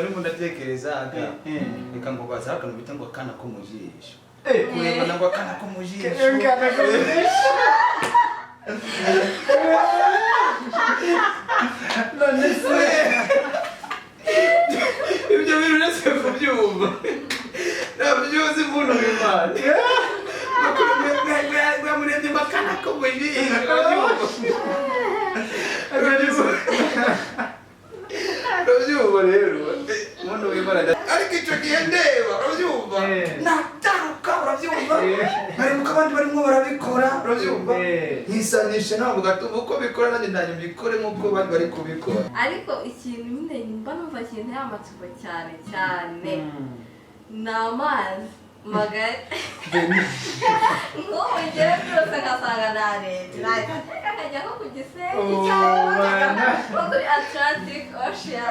narimo ndatekereza reka ngo baza akantu bita ngo akana ko mu jisho kureba ngo akana ko mu jisho none se ibyo bintu nese kubyumva nabyuzi umuntu w'Imana bamurebye ngo akana ko mu jisho urabyumva rero umuntu w'Imana ariko icyo gihe ndeba urabyumva nataruka urabyumva harimuka abandi barimo barabikora urabyumva nkisanisha ntabwo gatuma uko bikora nanjye ndanjye mbikore nk'uko bari bari kubikora ariko ikintu nyine mba numva kinteye amatsiko cyane cyane ni amazi magari nk'ubu ngewe byose ngasanga narebye nahita nkajya nko ku Gisenyi cyangwa kuri Atlantic Ocean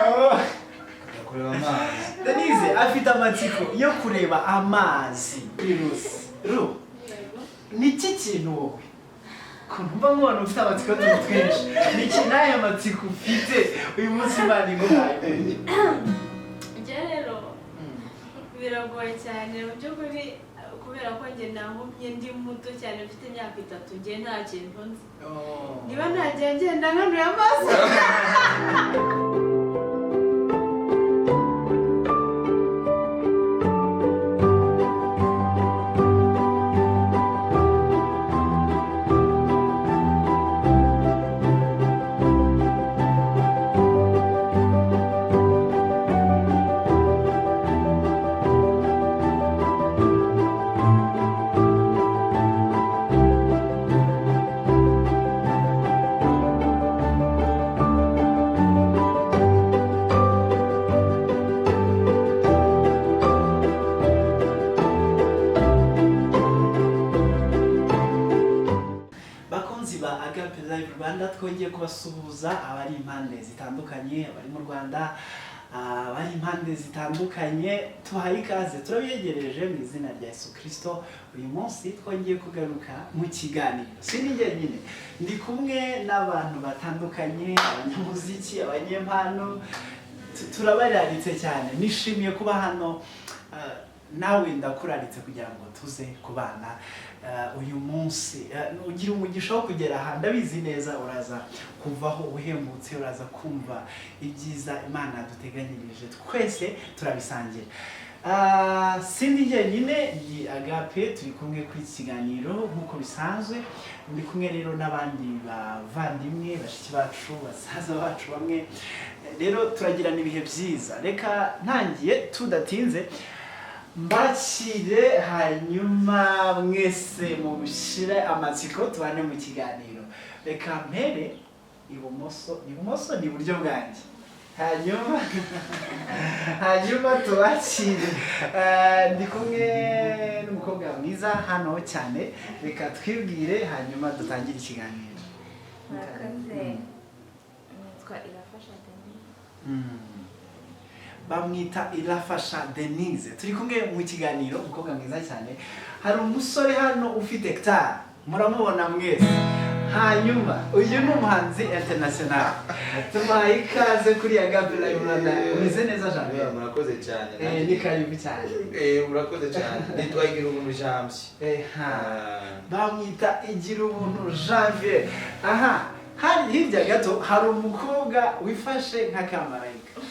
kureba amazi. Denise afite amatsiko yo kureba amazi Ru ni iki kintu wowe kumva nk'umuntu ufite amatsiko twinshi ni iki nayo amatsiko ufite uyu munsi Imana iguhaye rero biragoye cyane mu by'ukuri kubera ko njye nahumye ndi muto cyane mfite imyaka 3 njye nta kintu nzi niba ntagiye ngenda nkanuye amaso twongeye kubasuhuza abari impande zitandukanye abari mu Rwanda abari impande zitandukanye tuhaye ikaze turabiyegereje mu izina rya Yesu Kristo uyu munsi twongeye kugaruka mu kiganiro sindi njyenyine ndi kumwe n'abantu batandukanye abanyamuziki abanyempano turabararitse cyane nishimiye kuba hano nawe ndakuraritse kugira ngo tuze kubana uyu munsi ugira umugisha wo kugera aha ndabizi neza uraza kuvaho uhembutse uraza kumva ibyiza Imana duteganyirije twese turabisangira sindi njyenyine ndi Agape turi kumwe kuri kiganiro nkuko bisanzwe ndi kumwe rero n'abandi bavandimwe bashiki bacu basaza bacu bamwe rero turagirana ibihe byiza reka ntangiye tudatinze mbakire hanyuma mwese mushire amatsiko tubane mu kiganiro reka mpere ibumoso ni buryo bwanjye hanyuma tubakire ndi kumwe n'umukobwa mwiza hano cyane reka twibwire hanyuma dutangire ikiganiro bamwita Irafasha Denise turi kumwe mu kiganiro umukobwa mwiza cyane hari umusore hano ufite hectare muramubona mwese hanyuma uyu ni umuhanzi international tubaye ikaze kuri Agape Live Rwanda umeze neza Jean murakoze cyane ni karibu cyane murakoze cyane nitwagira ubuntu Janvier bamwita igira ubuntu Janvier aha hari hirya gato hari umukobwa wifashe nka kamarayika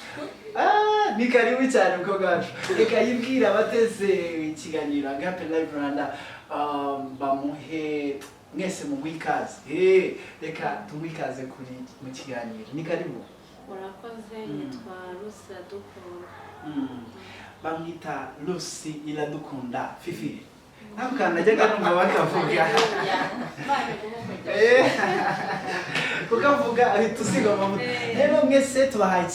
ni karibu cyane mukobwa wacu reka yibwira abateze ikiganiro Agape Live Rwanda bamuhe mwese mumwikaze reka tumwikaze kuri mu kiganiro ni karibu murakoze yitwa Lucy Iradukunda bamwita Lucy Iradukunda Fifi ntabwo najyaga numva bakavuga kukavuga ahita usiga amavuta rero mwese tubahaye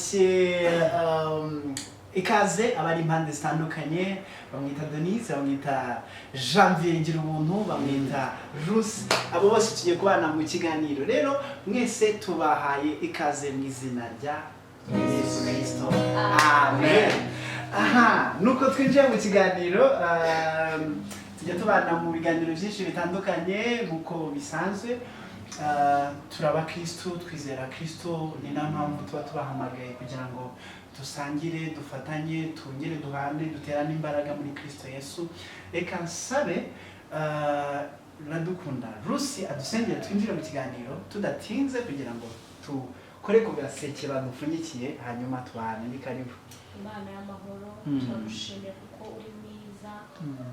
ikaze abari impande zitandukanye bamwita Denise bamwita Janvier ngira ubuntu bamwita Lucy abo bose tugiye kubana mu kiganiro rero mwese tubahaye ikaze mu izina rya Yesu Kristo amen aha nuko twinjiye mu kiganiro tujya tubana mu biganiro byinshi bitandukanye nkuko bisanzwe turaba Kristo, twizera Kristo, ni nayo mpamvu tuba tubahamagaye kugira ngo dusangire, dufatanye, twongere duhane, duterane imbaraga muri Kristo Yesu. Reka nsabe Radukunda Rusi adusengere twinjire mu kiganiro tudatinze kugira ngo tukore ku gaseke badupfunyikiye hanyuma tubane. Ni karibu. Imana y'amahoro, turagushimira kuko uri mwiza,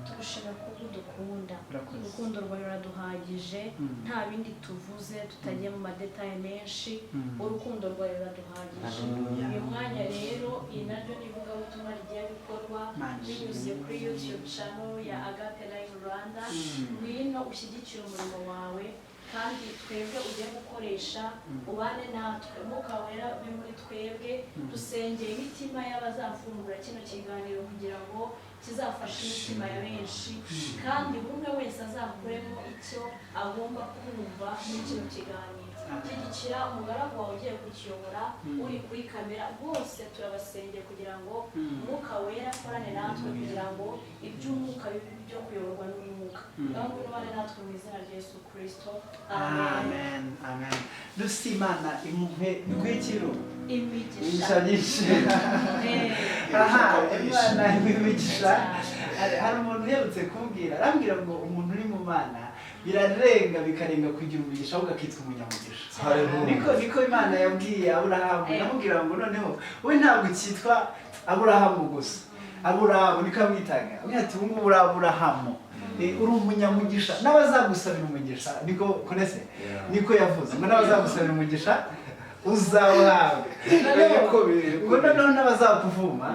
tugushimira kuko udukunda. Urukundo rwawe ruraduhagije, nta bindi tuvuze tutagiye mu madetaye menshi, urukundo rwawe ruraduhagije. Uyu mwanya rero, iyi naryo ni ivugabutumwa rigiye gukorwa binyuze kuri YouTube channel ya Agape Live Rwanda. Ngwino ushyigikire umurimo wawe, kandi twebwe ugiye gukoresha ubane natwe, umwuka wera ube muri twebwe, dusengeye imitima y'abazafungura kino kiganiro kugira ngo kizafashe imitima ya benshi, kandi buri umwe wese azakuremo icyo agomba kumva muri kino kiganiro. Shyigikira umugaragu wawe ugiye kukiyobora, uri kuri kamera, bose turabasengeye kugira ngo umwuka wera akorane natwe kugira ngo iby'umwuka bibe byo kuyoborwa n'umwuka. Ngaho ubane natwe mu izina rya Yesu Kristo. Amen. Amen. Dusimana imuhe kwikiro. Imigisha. Aha, Imana imigisha. Hari umuntu uherutse kumbwira, arambwira ngo umuntu uri mu Mana birarenga bikarenga kugira umugisha ahubwo akitwa umunyamugisha. Niko Imana yabwiye Aburahamu. Namubwira ngo noneho we ntabwo ukitwa Aburahamu gusa. Aburahamu niko amwitaga. Ati ubu ngubu uri Aburahamu. Uri umunyamugisha n'abazagusabira umugisha. Niko konese niko yavuze ngo n'abazagusabira umugisha uzawuhabwa. Ngo noneho n'abazakuvuma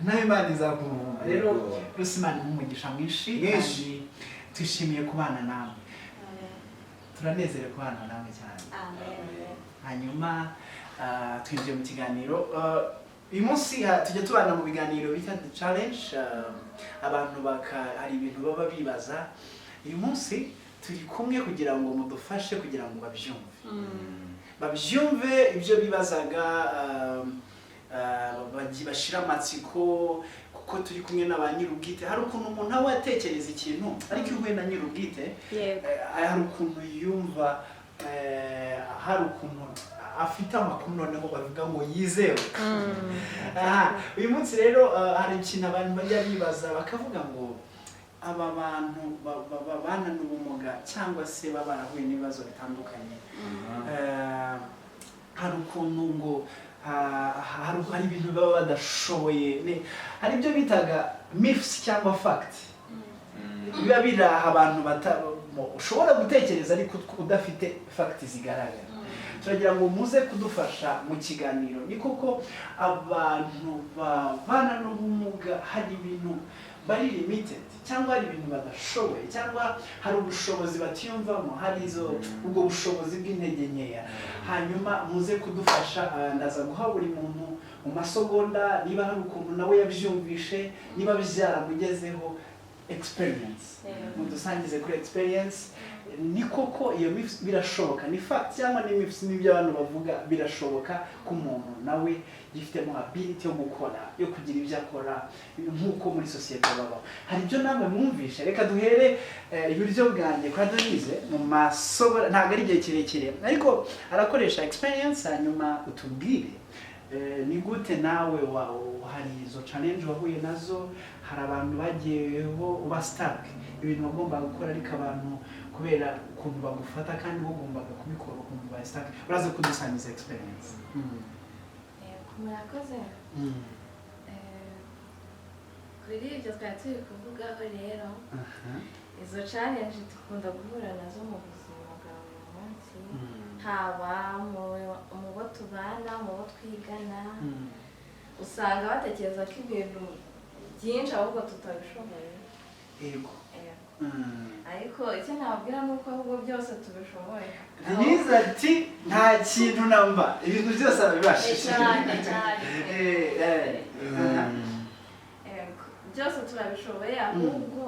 nawe Imana izakuvuma. Rero Rusimana umugisha mwinshi kandi twishimiye kubana nawe. Turanezerewe kubana nawe cyane. Hanyuma twinjiye mu kiganiro. Uyu munsi tujya tubana mu biganiro bita The Challenge. Abantu hari ibintu baba bibaza. Uyu munsi turi kumwe kugira ngo mudufashe kugira ngo babyumve ibyo bibazaga, bashira amatsiko, kuko turi kumwe na ba nyir'ubwite. Hari ukuntu umuntu aba yatekereza ikintu ariko iyo uhuye na nyir'ubwite hari ukuntu yumva, hari ukuntu afite amakuru noneho bavuga ngo yizewe. Uyu munsi rero hari ikintu abantu bajya bibaza bakavuga ngo aba bantu babana n'ubumuga cyangwa se baba barahuye n'ibibazo bitandukanye, hari ukuntu ngo hari ibintu baba badashoboye, hari ibyo bitaga myths cyangwa facts biba biraha abantu ushobora gutekereza ariko udafite facts zigaragara. Turagira ngo muze kudufasha mu kiganiro. Ni koko abantu babana n'ubumuga hari ibintu bari limited cyangwa hari ibintu badashoboye cyangwa hari ubushobozi batiyumvamo, hari ubwo bushobozi bw'intege nkeya. Hanyuma muze kudufasha, ndaza guha buri muntu mu masegonda niba hari ukuntu nawe yabyumvishe, niba byaramugezeho experience, mudusangize kuri experience. Ni koko iyo myths birashoboka, ni fact cyangwa ni myths n'ibyo abantu bavuga birashoboka ku muntu nawe yifitemo ability yo gukora, yo kugira ibyo akora nk'uko muri society babaho. Hari ibyo namwe mwumvishe. Reka duhere iburyo bwanjye kwa Denise mu masogo, ntabwo ari igihe kirekire ariko arakoresha experience. Hanyuma utubwire ni gute nawe hari izo challenge wahuye nazo, hari abantu bagiyeho uba stuck, ibintu bagomba gukora ariko abantu kubera ukuntu bagufata kandi bagombaga kubikora ukuntu ba stuck. Uraza kudusangiza experience. Murakoze. Kuri ibyo twari turi kuvugaho rero, izo challenge dukunda guhura nazo mu buzima bwa buri munsi, haba mu bo tubana, mu bo twigana, usanga batekereza ko ibintu byinshi ahubwo tutabishoboye. Yego. Ariko icyo nababwira ni uko ahubwo byose tubishoboye. Denise ati nta kintu namba, ibintu byose abibashije. Byose turabishoboye, ahubwo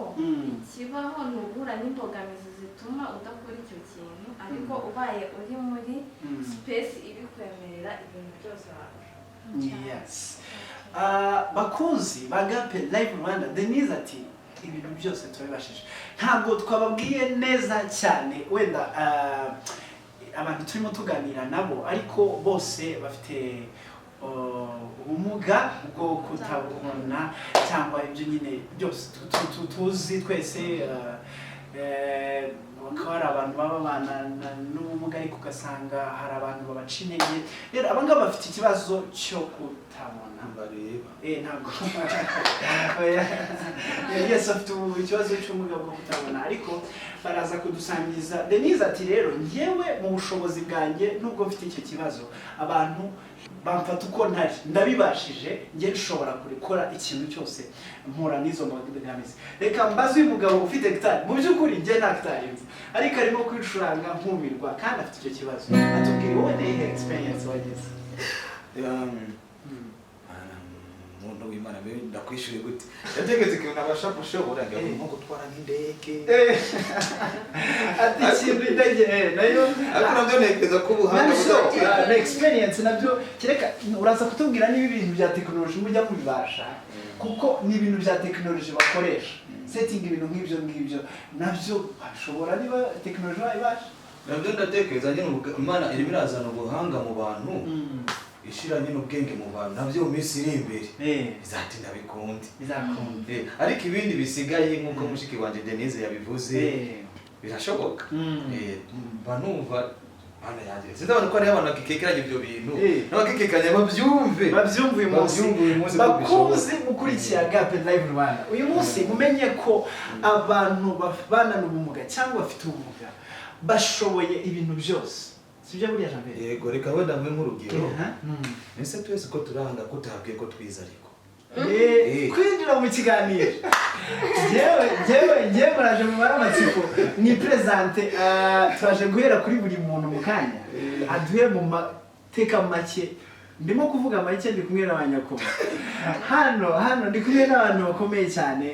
ikibaho ni uguhura n'imbogamizi zituma udakora icyo kintu, ariko ubaye uri muri space ibikwemerera ibintu byose wabishobora. Yes. Bakunzi ba Agape Live Rwanda, Denise ati ibintu byose turabibashije. Ntabwo twababwiye neza cyane wenda abantu turimo tuganira nabo ariko bose bafite ubumuga bwo kutabona cyangwa ibyo nyine byose tuzi twese. Bakaba hari abantu baba babana n'ubumuga ariko ugasanga hari abantu babaca intege. Rero aba ngaba bafite ikibazo cyo kutabona. Ntabwo Yesu afite ikibazo cy'ubumuga bwo kutabona ariko baraza kudusangiza. Denise ati rero njyewe mu bushobozi bwanjye nubwo mfite icyo kibazo abantu bamfata uko ntari ndabibashije njye nshobora gukora ikintu cyose mpura n'izo mbogamizi. Reka mbaze uyu mugabo ufite gitari, mu by'ukuri njye nta gitari nzi ariko arimo kwicuranga nkumirwa kandi afite icyo kibazo. Atubwire wowe nihe experience wagize? Umuntu w'Imana ndakwishyuye gute? Yategetse ikintu nabasha gushobora nko gutwara nk'indege. Ati ikintu indege nayo ariko nabyo ntekereza ko ubuhanga na experience nabyo kereka uraza kutubwira niba ibintu bya technology mujya mubibasha kuko ni ibintu bya technology bakoresha setting ibintu nk'ibyo nabyo bashobora niba technology bayibasha. Nabyo ndatekereza nyine Imana irimo irazana ubuhanga mu bantu ishira nyine ubwenge mu bantu nabyo mu minsi iri imbere bizatinda bikunde ariko ibindi bisigaye nk'uko mushiki wanje Denise yabivuze birashoboka. Banumva bana yanjye sindabona ko ari abantu bakikekeranye ibyo bintu n'abakekekanye babyumve uyu munsi bakuzi mukurikira Agape Live Rwanda. Uyu munsi mumenye ko abantu babana n'ubumuga cyangwa bafite ubumuga bashoboye ibintu byose. Sibyo buriya Jean? Yego reka wenda mwe nk'urugero. Ese twese ko turanga ko tuhabwiye ko twiza ariko kwinjira mu kiganiro jewe muraje mu maramatsiko ni presente turaje guhera kuri buri muntu mu kanya aduhe mu mateka make. Ndimo kuvuga make ndi kumwe n'abanyakoma hano ndi kumwe n'abantu bakomeye cyane.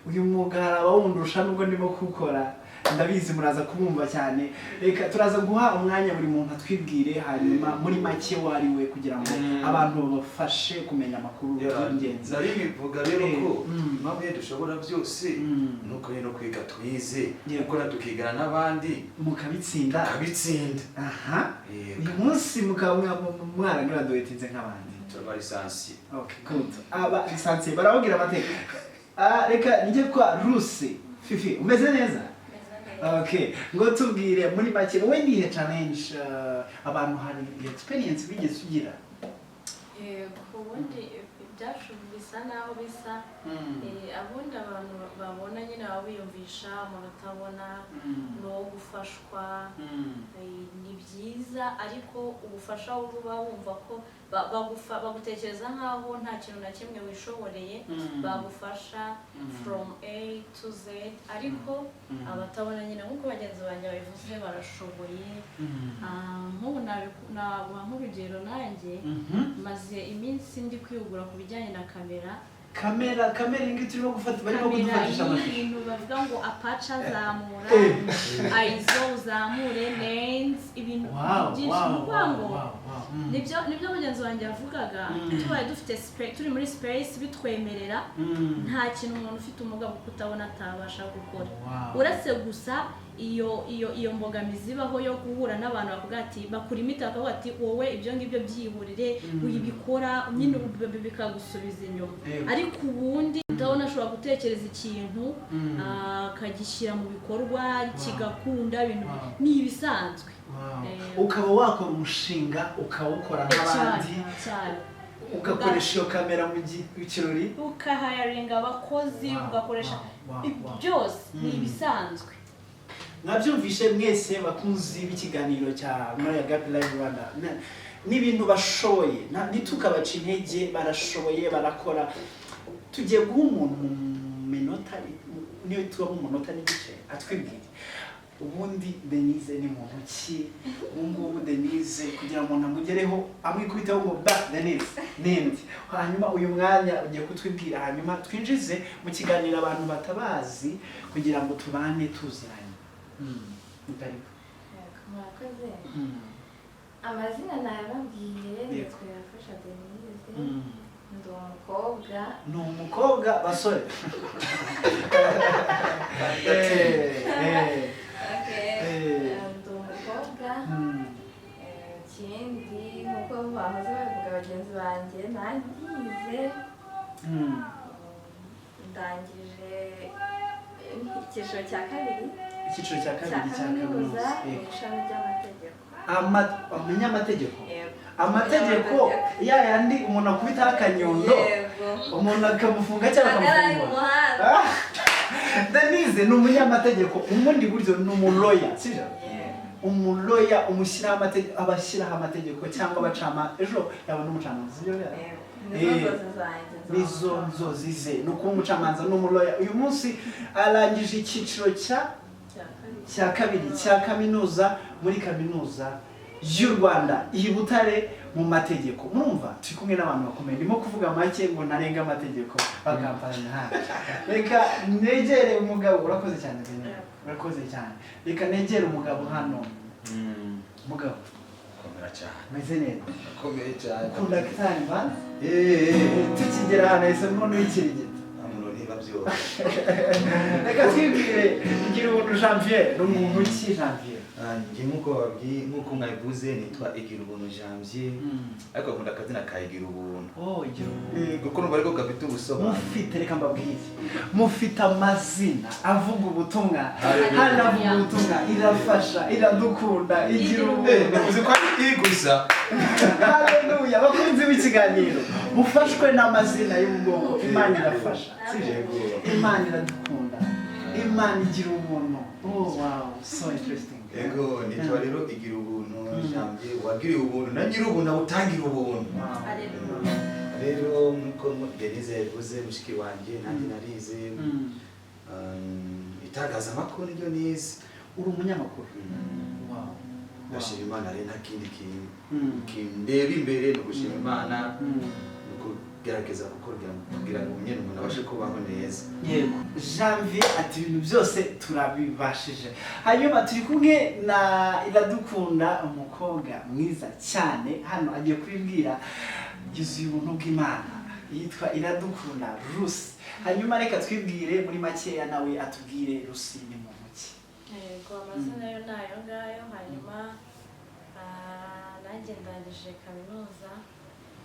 Uyu mwuga hari abawundusha nubwo ndimo kuwukora ndabizi muraza kumwumva cyane. Reka turaza guha umwanya buri muntu atwibwire hanyuma muri make wariwe kugira ngo abantu bafashe kumenya amakuru y'ingenzi. Nari bivuga rero ko impamvu dushobora byose nuko rero kwiga twize gukora tukigana n'abandi mukabitsinda. Aha uyu munsi mukaba mwaragraduatinze nk'abandi. Turaba lisansi. Okay good. Aba lisansi barababwira amateka. Reka njye kwa Rusi Fifi umeze neza? Okay, ngo tubwire muri make wowe nihe challenge abantu hari experience bigeze ugira? Kubundi ibyacu bisa naho bisa abundi abantu babona nyine babiyumvisha umuntu atabona no gufashwa ni byiza ariko ubufasha uba wumva ko bagutekereza nkaho nta kintu na kimwe wishoboreye bagufasha from A to Z ariko abatabona nyine nk'uko bagenzi banjye babivuze barashoboye. Nk'ubu naguha nk'urugero nanjye maze iminsi ndi kwihugura ku bijyanye na kamera ingi turimo gufata barimo kudufatisha amashusho. Ibintu bavuga ngo apaca zamura aizo zamure lens ibintu byinshi ngo nibyo mugenzi wanjye yavugaga tubaye dufite turi muri space bitwemerera nta kintu umuntu ufite ubumuga bwo kutabona atabasha gukora uretse gusa iyo mbogamizi baho yo guhura n'abantu bavuga ati bakura imiti bakavuga ati wowe ibyo ngibyo byihurire uyibikora nyine bikagusubiza inyuma ariko ubundi utabona ashobora gutekereza ikintu akagishyira mu bikorwa kigakunda ibintu ni ibisanzwe. Ukaba wakora umushinga ukawukora nk'abandi ugakoresha iyo kamera mu kirori ukahayaringa abakozi ugakoresha byose ni ibisanzwe. Mwabyumvishe mwese bakunzi b'ikiganiro cya Agape Live Rwanda n'ibintu bashoboye ntitukabaca intege barashoboye barakora. Tugiye guha umuntu mu minota niyo tuba mu munota n'igice atwibwire ubundi Denise ni muntu ki ubungubu Denise kugira ngo ntamugereho amwikubiteho ngo Denise nindi hanyuma uyu mwanya ugiye kutwibwira hanyuma twinjize mu kiganiro abantu batabazi kugira ngo tubane tuziranye. Murakoze. Amazina nayababwiye nitwe yafasha Denise ndi umukobwa. Ni umukobwa basore. Ndi umukobwa bahoze babivuga bagenzi banjye nangize ndangije icyiciro cya kabiri cya kaminuza mu ishami ry'amategeko. Amenya amategeko? Amategeko ya yandi umuntu akubitaho akanyundo umuntu akamufunga cyangwa akamufungura. Denise ni umunyamategeko, umundi buryo ni umuloya, sibyo? Umuloya umushyiraho amategeko, abashyiraho amategeko cyangwa abacama ejo yaba n'umucamanza, sibyo? Nizo nzozi ze ni ukuba umucamanza n'umuloya. Uyu munsi arangije icyiciro cya kabiri cya kaminuza muri kaminuza y'u Rwanda i Butare mu mategeko. Murumva turi kumwe n'abantu bakomeye, ndimo kuvuga make ngo narenga amategeko bakampanya hano. Reka negere umugabo. Urakoze cyane Bene, urakoze cyane. Reka negere umugabo hano. Mugabo komera cyane, meze neza? komeye cyane. Kunda gitari bana? Tukigera hano ese mbona wikirigita byose. Reka twibwire ngira ubuntu Janvier ni umuntu ki Janvier? Njye nk'uko mwabivuze nitwa Igira ubuntu Janvier, ariko akunda akazina ka Igira ubuntu. Igira ubuntu kuko numva ariko gafite ubusobanuro. Mufite, reka mbabwire, mufite amazina avuga ubutumwa, hano avuga ubutumwa, irafasha, iradukunda, igira ubuntu. Uzi ko ari gusa. Haleluya, bakunzi b'ikiganiro mufashwe n'amazina y'ubwoko. Imana irafasha, Imana iradukunda, Imana igira ubuntu. Oh wow, so interesting. Ego nitwa rero Igira ubuntu Janvier, wagiriye ubuntu na nyiri ubuntu utangira ubuntu. Rero nkuko Denise yavuze mushiki wanjye nanjye narize itangazamakuru niryo nize. Uri umunyamakuru? Wow. Ndashima Imana rero nta kindi kindeba imbere no gushima Imana no kugerageza kugira ngo nyine umuntu abashe kubaho neza. Yego, Janvier ati ibintu byose turabibashije. Hanyuma turi kumwe na Iradukunda, umukobwa mwiza cyane, hano agiye kubibwira yuzuye ubuntu bw'Imana, yitwa Iradukunda Rusi. Hanyuma reka twibwire muri makeya nawe atubwire Rusi ni muntu ki. Yego, amazina yo nayo ngayo. Hanyuma nanjye ndangije kaminuza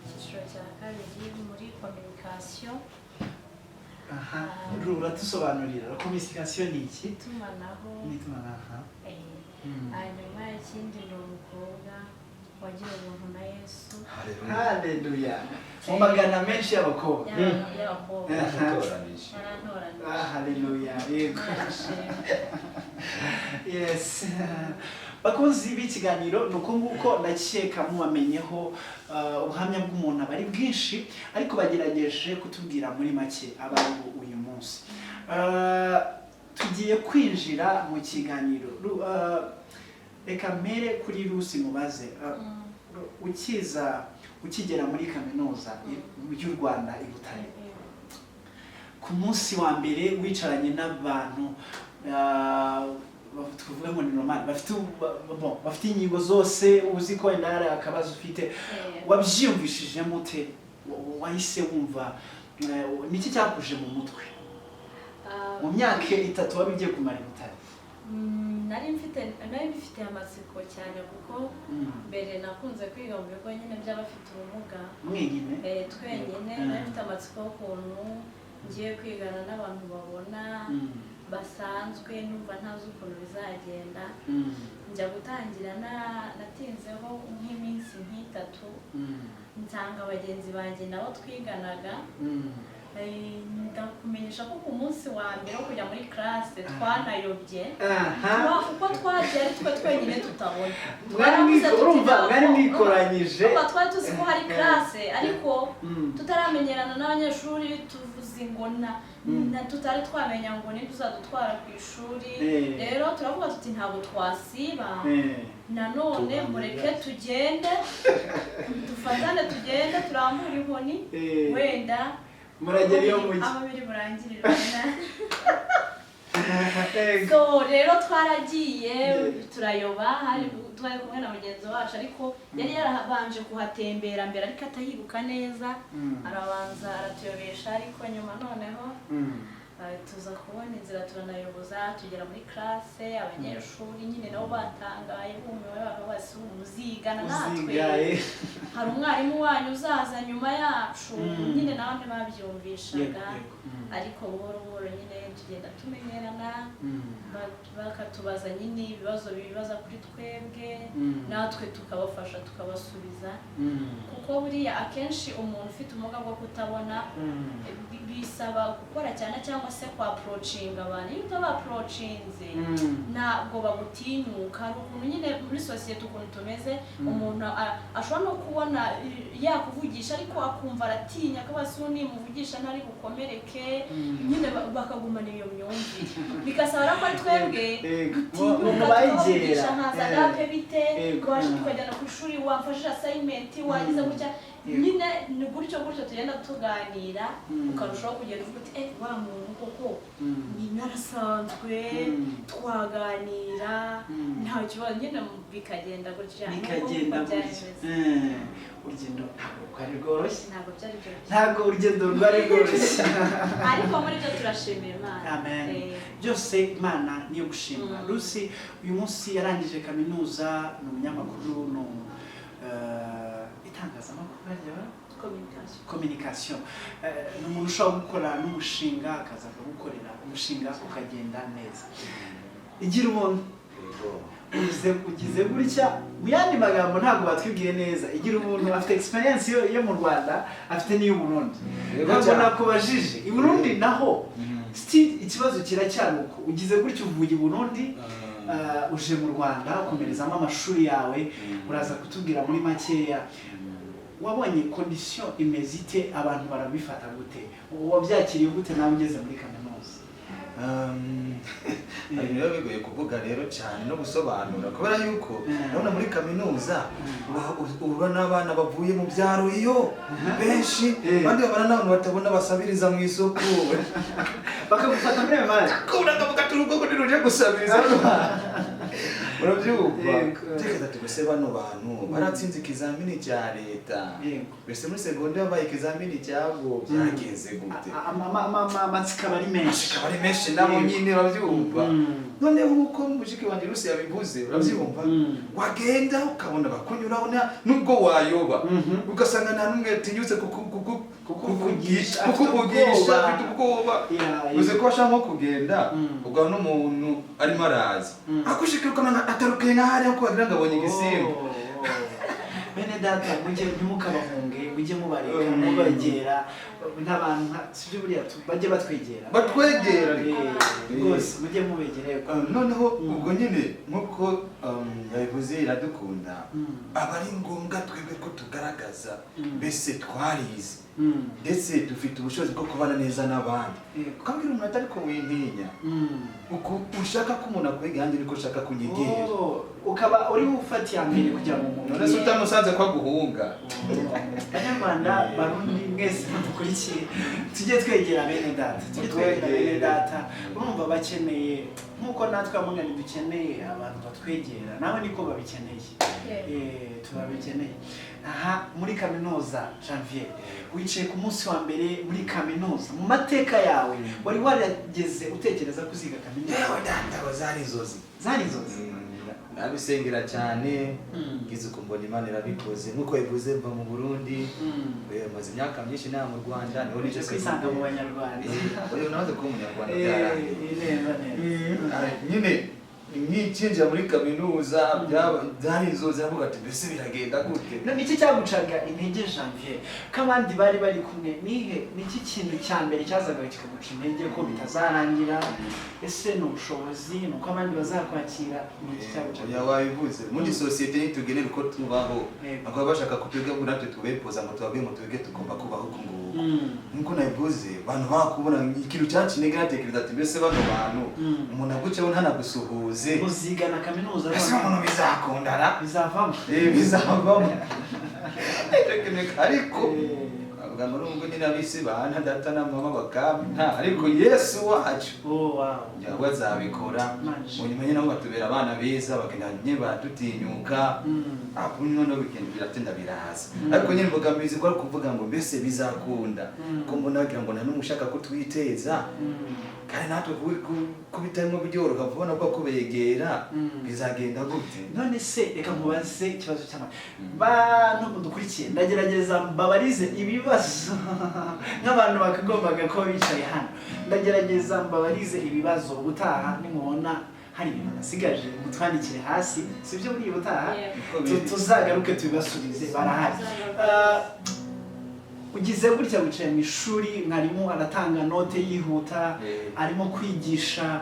icyiciro cya kabiri muri communication. Uratusobanurira communication ni iki? Itumanaho. Hanyuma ikindi ni umukobwa wagira ubuntu na Yesu. Haleluya. Mu magana menshi y'abakobwa. Haleluya. Yes. Bakunzi b'ikiganiro nuko nguko ndakeka mubamenyeho ubuhamya bw'umuntu abari bwinshi, ariko bagerageje kutubwira muri make abari uyu munsi. Tugiye kwinjira mu kiganiro. Reka mpere kuri Rusi mubaze, ukigera muri kaminuza y'u Rwanda i Butare, ku munsi wa mbere wicaranye n'abantu tuvuga ngo ni normal, bafite inyigo zose, uzi ko wenda hari akabazo ufite, wabyiyumvishije mute? Wahise wumva niki cyakuje mu mutwe mu myaka 3 wabigiye kumara i Butare? Nari mfite amatsiko cyane kuko mbere nakunze kwiga mu bigo nyine by'abafite ubumuga mwenyine, twenyine. Nari mfite amatsiko y'ukuntu ngiye kwigana n'abantu babona basanzwe, numva ntazi ukuntu bizagenda. Njya gutangira natinzeho nk'iminsi 3, nsanga abagenzi banjye nabo twiganaga. Ndakumenyesha ko ku munsi wa mbere wo kujya muri classe twanayobye, kuko twagiye ari twe twenyine tutabona. Mwari mwikoranyije, twari tuzi ko hari classe ariko tutaramenyerana n'abanyeshuri, tuvuze ingona tutari twamenya ngo ni tuzadutwara ku ishuri. Rero turavuga tuti ntabwo twasiba, nanone mureke tugende, dufatane tugende, turambura inkoni, wenda muragera iyo mujyi ababiri murangirira. So rero twaragiye turayoba, hari twari kumwe na mugenzi wacu, ariko yari yarabanje kuhatembera mbere ariko atayibuka neza, arabanza aratuyobesha, ariko nyuma noneho tuza kubona inzira turanayoboza tugera muri classe abanyeshuri nyine nabo batangaye bumiwe bose muzigana natwe hari umwarimu wanyu uzaza nyuma yacu nyine namwe babyumvishaga ariko buhoro buhoro nyine tugenda tumenyerana bakatubaza nyine ibibazo bibaza kuri twebwe natwe tukabafasha tukabasubiza kuko buriya akenshi umuntu ufite ubumuga bwo kutabona bisaba gukora cyane cyangwa se kwa approaching abantu iyo utaba approachinze ntabwo bagutinyuka ari ukuntu nyine muri society ukuntu tumeze umuntu ashobora no kubona yakuvugisha ariko akumva aratinya ko basuni muvugisha ntari gukomereke nyine bakagumana iyo myumvire bikasaba ko ari twebwe tuvugisha nkaza gape bite twaje tukajyana ku ishuri wafashe assignment wagize gutya nyine ni gutyo tugenda tuganira ukarushaho kugenda uvuga uti wa muntu koko ni narasanzwe twaganira nta kibazo nyine bikagenda gutya urugendo ntabwo rwari rworoshye ntabwo urugendo rwari rworoshye ariko muri byo turashimira Imana amen byose Imana niyo gushimwa Lucy uyu munsi yarangije kaminuza ni umunyamakuru no itangazamakuru communication ni umuntu ushobora gukora n'umushinga akaza akagukorera umushinga ukagenda neza igira umuntu ugize gutya mu yandi magambo ntabwo batwibwiye neza igira umuntu afite experience yo mu Rwanda afite n'iyo Burundi ntabwo nakubajije i Burundi naho still ikibazo kiracyari uko ugize gutya uvuye i Burundi uje mu Rwanda ukomerezamo amashuri yawe uraza kutubwira muri makeya wabonye condition imeze ite abantu barabifata gute wabyakiriye gute nawe ugeze muri kaminuza rero bigoye kuvuga rero cyane no gusobanura kubera yuko urabona muri kaminuza uhura n'abana bavuye mu byaro iyo benshi kandi babana n'abantu batabona basabiriza mu isoko bakagufata muri ayo mazi kuvuga turugo ko niruje gusabiriza urabyumva tekeza tugose bano bantu baratsinze ikizamini cya leta bese muri secondaire babaye ikizamini cyabo byagenze gute amatsika bari menshi nabo nyine urabyumva noneho uko mushiki wanjye Lucy yabivuze urabyumva wagenda ukabona bakunyuraho nubwo wayoba ugasanga nta numwe yatinyutse kukuvugisha afite ubwoba uze ko ashaka kugenda ubwo n'umuntu arimo araza akushikira ukabona atarukiye nka hariya ko wagira ngo abonye igisimba bene data mujye ntimukabahunge mujye mubareka mubagera n'abantu sibyo buriya bajye batwegera rwose mujye mubegera noneho ubwo nyine nkuko yabivuze iradukunda aba ari ngombwa twebwe ko tugaragaza mbese twarize ndetse dufite ubushobozi bwo kubana neza n'abandi ukabwira umuntu atari ko wintinya ushaka ko umuntu akwega yanjye niko ushaka kunyegera ukaba uri ufatiye mbere kugira ngo umuntu none se utamusanze ko aguhunga Abanyarwanda barundi mwese mukurikiye tujye twegera bene data urumva bakeneye nkuko natwe amungani dukeneye abantu batwegera nawe niko babikeneye tubabikeneye aha muri kaminuza Janvier wicaye ku munsi wa mbere muri kaminuza mu mateka yawe wari warageze utekereza kuziga kaminuza ndabo zari inzozi nabisengera cyane ngize kumbona Imana irabikoze nkuko bivuze mva mu Burundi maze imyaka myinshi nta mu Rwanda niho nije kwisanga mu Banyarwanda oyo nawe ko umunyarwanda nyine nkinjira muri kaminuza byari inzozi avuga ati mbese biragenda gute niki cyagucaga intege Janvier kabandi bari kumwe niki kintu cya mbere cyazaga kikaguca intege ko bitazarangira ese no ubushobozi nuko abandi bazakwakira niki cyagucaga yawabivuze muri societe nitugenera uko tubaho akaba bashaka kutwega ngo natwe tubepoza ngo tubabwe ngo twege tugomba kubaho kungubu nkuko nabivuze abantu bakubona ikintu cyacinege natekereza ati mbese bano bantu umuntu aguceho ntanagusuhuze uzigana kaminuza ese umuntu bizakundana bizavamo bizavamo ariko avuga ngo nubwo nyine abisi bana data na mama bakaba ariko Yesu wacu yawe azabikora mu nyuma nyine batubera abana beza bagenda nyine badutinyuka akunyo no weekend biratinda biraza ariko nyine mbogamizi ko kuvuga ngo mbese bizakunda ko mbona wagira ngo nta n'umushaka ko twiteza kandi natwe kubitarimo byoroha kubona ko kubegera bizagenda gute. None se reka nkubaze ikibazo cy'ama bantu dukurikiye ndagerageza mbabarize ibibazo nk'abantu bakagombaga ko bicaye hano ndagerageza mbabarize ibibazo ubutaha nimubona hari ibintu nasigaje mutwandikire hasi sibyo muri ubutaha tuzagaruke tubibasubize barahari. Ugize gutya wicaye mu ishuri mwarimu aratanga note yihuta arimo kwigisha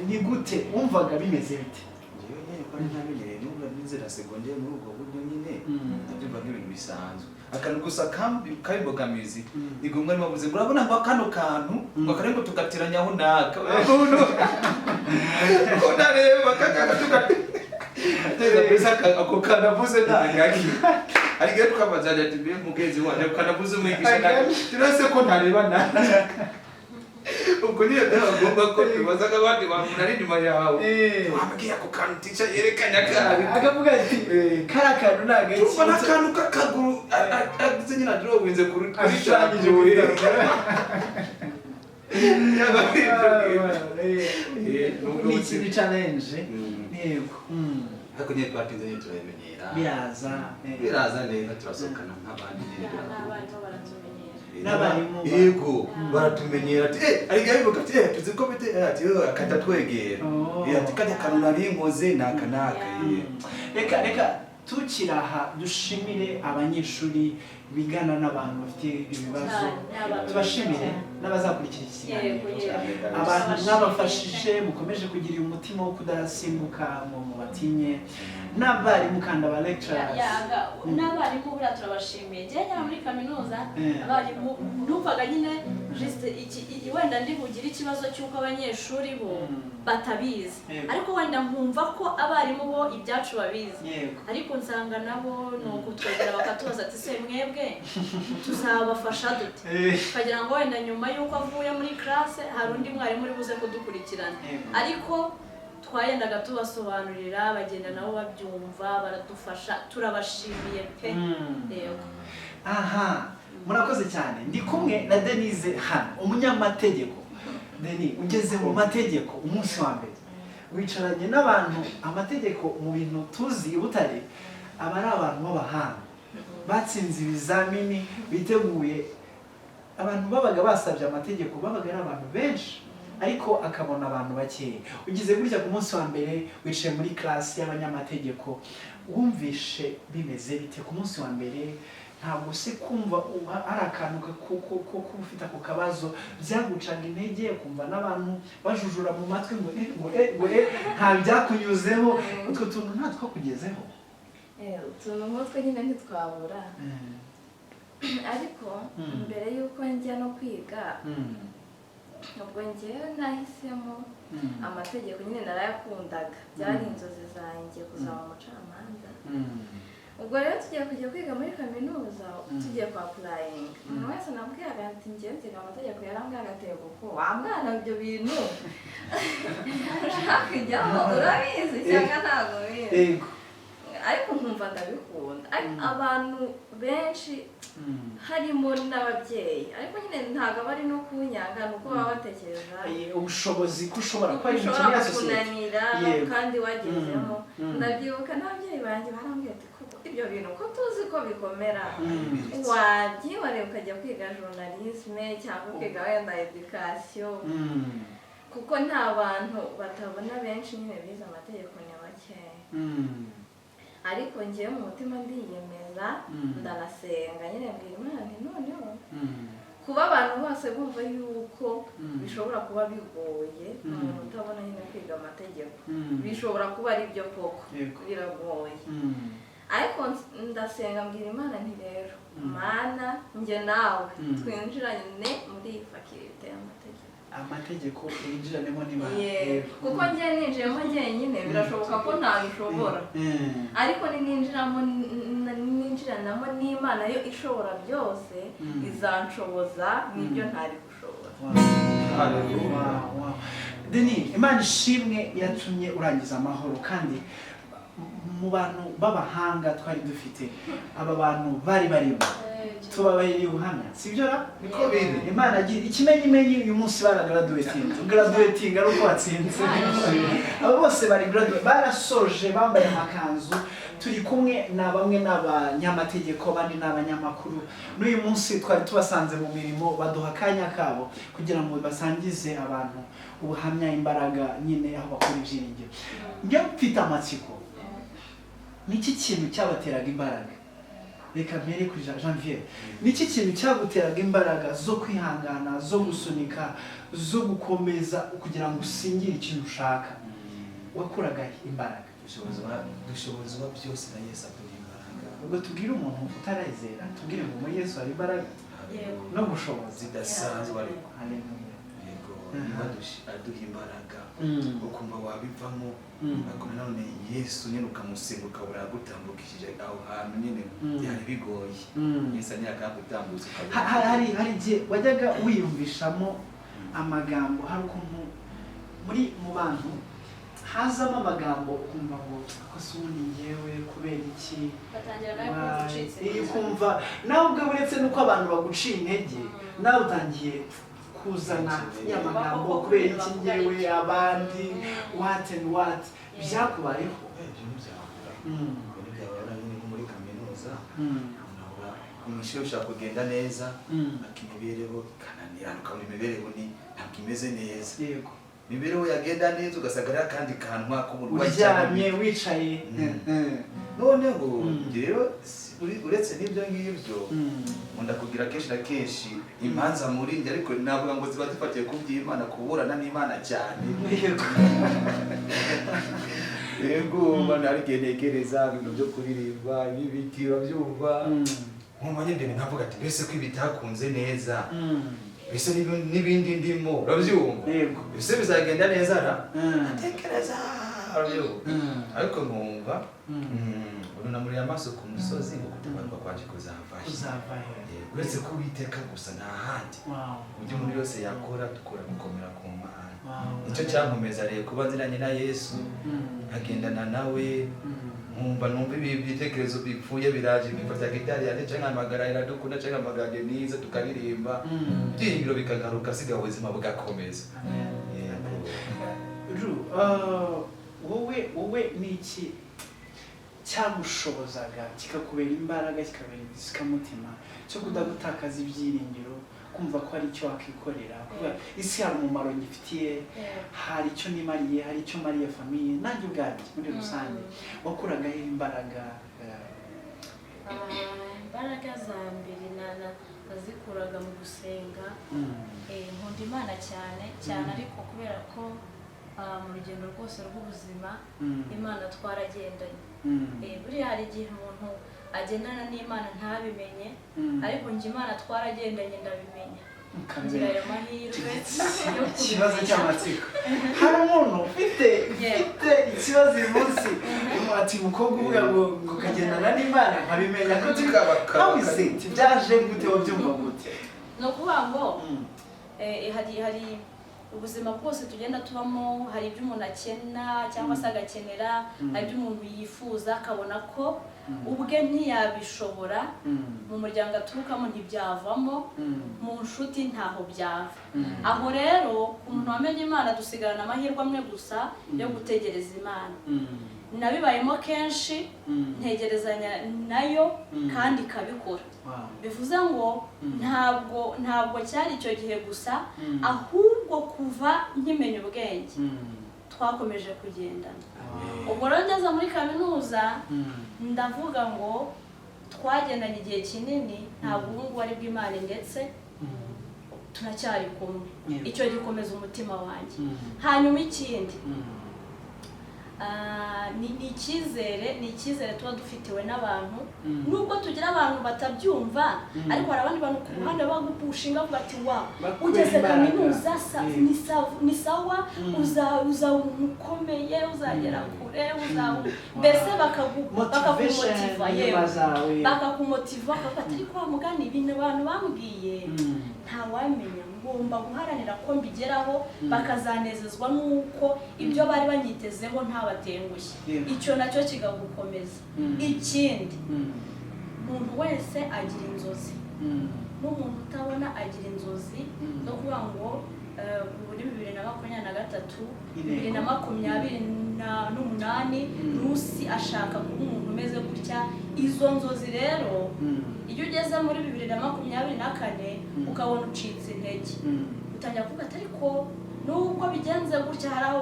ni gute wumvaga bimeze bite? Yewe nyine ko ntabinyere n'ubwo n'inzira secondaire muri ubwo buryo nyine ndabyumva nk'ibintu bisanzwe akantu gusa kayibogamizi igomwa arimo avuze urabona ngo kano kantu ngo karembo tukatiranyaho naka ko nareba kakaka tukatera pesa ako kanavuze ntagaki ariko twabazanya ati mbe mugezi wanjye kanavuze umwigisha turase ko ntareba nana ubwo niyo byagomba ko tubazaga abandi bantu nari nyuma yawe wambwiye ako kantu tica yerekanya kabi akavuga ati kara kantu nagaki ubona akantu kakaguru agize nyina drawinze kuri cyangije ni ikintu challenge yego ariko nyine twatinze nyine turabimenyera biraza neza turasokana nk'abandi n'abarimu yego baratumenyera ati ariko bivuga ati tuzi ko bite ati akatatwegera ati kajya kantu nari nkoze nakanaka reka tukiraha dushimire abanyeshuri bigana n'abantu bafite ibibazo tubashimire n'abazakurikira ikiganiro abantu mwabafashije mukomeje kugira umutima wo kudasimbuka mu batinye n'abarimu kandi aba lecturers n'abarimu buriya turabashimiye njye nyara muri kaminuza abarimu numvaga nyine wenda ndi bugire ikibazo cy'uko abanyeshuri bo batabizi ariko wenda nkumva ko abarimu bo ibyacu babizi ariko nsanga nabo ni ukutwegera bakatubaza ati se mwebwe tuzabafasha dute ukagira ngo wenda nyuma y'uko avuye muri classe hari undi mwarimu uri buze kudukurikirana ariko twayendaga tubasobanurira bagenda nabo babyumva baradufasha turabashimiye pe yego aha murakoze cyane ndi kumwe na Denise hano umunyamategeko Deni ugeze mu mategeko umunsi wa mbere wicaranye n'abantu amategeko mu bintu tuzi Butare aba ari abantu b'abahanga batsinze ibizamini biteguye abantu babaga basabye amategeko babaga ari abantu benshi ariko akabona abantu bakeya ugize gutya ku munsi wa mbere wicaye muri class y'abanyamategeko wumvishe bimeze bite ku munsi wa mbere ntabwo se kumva ari akantu ko ufite ako kabazo byagucaga intege kumva n'abantu bajujura mu matwi ngo nta byakunyuzeho utwo tuntu nta twakugezeho utuntu nk'utwo nyine ntitwabura ariko mbere y'uko njya no kwiga ubwo njyewe nahisemo amategeko nyine narayakundaga byari inzozi zanjye kuzaba umucamanza ubwo rero tugiye kujya kwiga muri kaminuza tugiye kwa applying umuntu wese nabwiraga ati njyewe nziga amategeko yarambwira agatego ko wambwana ibyo bintu ushaka kujyaho urabizi cyangwa ntabwo bizi ariko nkumva ndabikunda abantu benshi harimo n'ababyeyi ariko nyine ntabwo bari no kunyanga nuko baba batekereza ubushobozi ko ushobora kuba ari ushobora kunanira kandi wagezeho ndabyibuka n'ababyeyi banjye barambwira ati ibyo bintu ko tuzi ko bikomera wabyibare ukajya kwiga journalisme cyangwa kwiga wenda education kuko nta bantu batabona benshi nyine bize amategeko nyabakeya ariko ngiye mu mutima ndiyemeza ndanasenga nyine mbwira Imana nti noneho kuba abantu bose bumva yuko bishobora kuba bigoye umuntu utabona nyine kwiga amategeko bishobora kuba ari byo koko biragoye ariko ndasenga mbwira Imana nti rero Mana njye nawe twinjiranye muri fakirite y'amategeko amategeko yinjiranemo n'Imana. kuko njye ninjiyemo njyenyine birashoboka ko ntabishobora, ariko ninjiranamo n'Imana yo ishobora byose izanshoboza n'ibyo ntari gushobora. Deni, Imana ishimwe yatumye urangiza amahoro, kandi mu bantu b'abahanga twari dufite aba bantu bari barimo tubabaye ubuhamya, sibyo ra? Niko biri. Imana agira ikimenyimenyi uyu munsi graduating ari uko watsinze. Abo bose bari graduate, barasoje bambaye amakanzu, turi kumwe na bamwe n'abanyamategeko, abandi n'abanyamakuru. N'uyu munsi twari tubasanze mu mirimo, baduha akanya kabo kugira ngo basangize abantu ubuhamya, imbaraga nyine aho bakora ibyiringiro. Njya mfite amatsiko, niki kintu cyabateraga imbaraga? Reka mbere kuri Janvier, niki kintu cyaguteraga imbaraga zo kwihangana, zo gusunika, zo gukomeza kugira ngo usingire ikintu ushaka? Wakuraga imbaraga? Dushobozwa byose na Yesu aduha imbaraga. Ubwo tubwire umuntu utarazera, tubwire ngo muri Yesu hari imbaraga no gushoboza zidasanzwe ariko. Haleluya. Yego, niba aduha imbaraga ukumva wabivamo, ariko nanone Yesu nyine ukamusenga ukabura gutambukishije aho hantu nyine byari bigoye. Yesu ntiyakagutambutsa ukabura. Hari igihe wajyaga wiyumvishamo amagambo, hari ukuntu mu bantu hazamo amagambo ukumva ngo akose ubundi ngewe kubera iki, batangira nawe kugucitse, ukumva nawe ubwo uretse nuko abantu baguciye intege, nawe utangiye kuzana y'amagambo kubera iki ngewe, abandi what and what. Byakubayeho? Muri kaminuza umwishyure ushaka kugenda neza, akimibereho kananira, ukabona imibereho ntabwo imeze neza. Yego, imibereho yagenda neza ugasagara kandi kanwa k'umurwayi uryamye wicaye. Noneho rero uretse n'ibyo ngibyo nkunda kugira kenshi na kenshi imanza muri njye, ariko navuga ngo ziba zifatiye ku by'Imana, kuburana n'Imana cyane. Yego, mbona ari genekereza ibintu byo kuririmba n'ibiti babyumva, nkumva nyine nkavuga ati mbese ko ibitakunze neza, mbese n'ibindi ndimo urabyumva, mbese bizagenda neza ra? Atekereza urabyumva, ariko nkumva urunamuriye amaso ku musozi ngo kutabarwa kwaje kuzavahe. Uretse ko Uwiteka gusa nta handi, ibyo umuntu yose yakora dukora gukomera ku Mana. Nicyo cyankomeza rero kuba nziranye na Yesu, nkagendana nawe, numva ibi bitekerezo bipfuye biraje, bifata gitari yanjye cyangwa amagara iradukunda cyangwa amagara niza tukaririmba, ibyiringiro bikagaruka, siga ubuzima bugakomeza. Wowe ni iki cyagushobozaga kikakubera imbaraga, kikabera igikamutima cyo kudagutakaza ibyiringiro, kumva ko hari icyo wakikorera, kuba isi hari umumaro ngifitiye, hari icyo nimariye, hari icyo mariye famiye nanjye ubwanjye muri rusange? Wakuragaho imbaraga? Imbaraga za mbere nazikuraga mu gusenga. Nkunda Imana cyane ariko kubera ko mu rugendo rwose rw'ubuzima Imana twaragendanye. Buriya hari igihe umuntu agendana n'Imana ntabimenye, ariko njye Imana twaragendanye ndabimenya, ngira ayo mahirwe yo ikibazo cy'amatsiko. Hari umuntu ufite ikibazo uyu munsi, ati umukobwa uvuga ngo ukagendana n'Imana nkabimenya ko tukabakabise, byaje gute, wabyumva gute? ni ukuvuga ngo hari ubuzima bwose tugenda tubamo, hari ibyo umuntu akena cyangwa se agakenera, hari ibyo umuntu yifuza akabona ko ubwe ntiyabishobora, mu muryango aturukamo ntibyavamo, mu nshuti ntaho byava. Aho rero umuntu wamenye Imana dusigarana amahirwe amwe gusa yo gutegereza Imana. Nabibayemo kenshi, ntegerezanya nayo kandi ikabikora. Bivuze ngo ntabwo cyari icyo gihe gusa, ahubwo kuva nkimenya ubwenge twakomeje kugendana. Ubwo rero ngeze muri kaminuza ndavuga ngo twagendanye igihe kinini, ntabwo ubu ngubu ari bw'Imana ndetse turacyari kumwe. Icyo gikomeza umutima wanjye. Hanyuma ikindi, ni icyizere tuba dufitiwe n'abantu nubwo tugira abantu batabyumva ariko hari abandi bantu ku ruhande bagupushinga bavuga ati wa ugeze kaminuza ni sawa uzaba ukomeye uzagera kure mbese bakakumotiva yewe bakakumotiva bakavuga ati ariko wa mugani ibintu abantu bambwiye ntawamenya ngomba guharanira ko mbigeraho bakazanezezwa n'uko ibyo bari banyitezeho ntabatengushye icyo nacyo kigagukomeza ikindi umuntu wese agira inzozi n'umuntu utabona agira inzozi zo kuvuga ngo muri 2023 2028 Rusi ashaka kuba umuntu umeze gutya izo nzozi rero iyo ugeze muri 2024 ukabona ucitse intege utangira kuvuga ati ariko nubwo bigenze gutya hari aho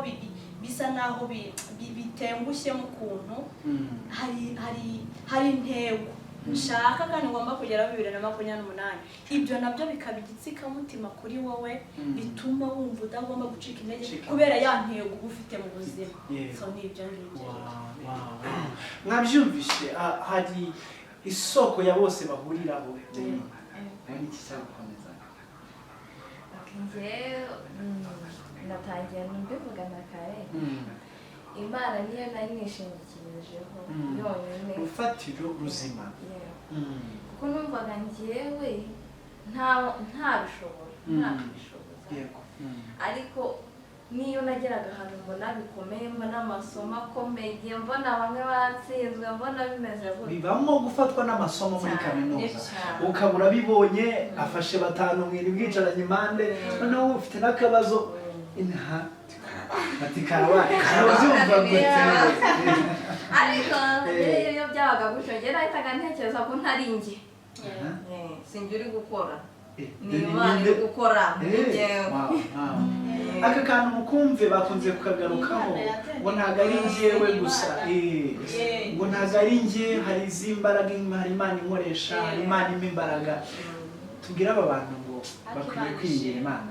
bisa naho bitengushye mu kuntu hari intego nshaka kandi ngomba kugera 2028 ibyo nabyo bikaba igitsikamutima kuri wowe bituma wumva udagomba gucika intege kubera ya ntego ufite mu buzima so nibyo ngibyo mwabyumvishe hari isoko ya bose bahuriraho n'iki cyagukomeza natangiye mbivuga na kare Imana niyo nari nishingikirijeho yonyine ufatiro ubuzima kuko numvaga njyewe ntabishobora ariko niyo nageraga ahantu mbona bikomeye mbona amasomo akomeye mbona bamwe batsinzwe mbona bimeze gutya bibamo gufatwa n'amasomo muri kaminuza ukabura bibonye afashe batanu mwiri bwicaranye impande noneho ufite n'akabazo ati karabaye karabyumva gute ariko iyo byabaga gutyo njye nahitaga ntekereza ko ntari njye sinjye uri gukora ni Imana iri gukora aka kantu mukumve bakunze kukagarukaho ngo ntabwo ari njyewe gusa ngo ntabwo ari njye hari izi mbaraga hari Imana inkoresha hari Imana impa imbaraga tubwire aba bantu ngo bakwiriye kwiringira Imana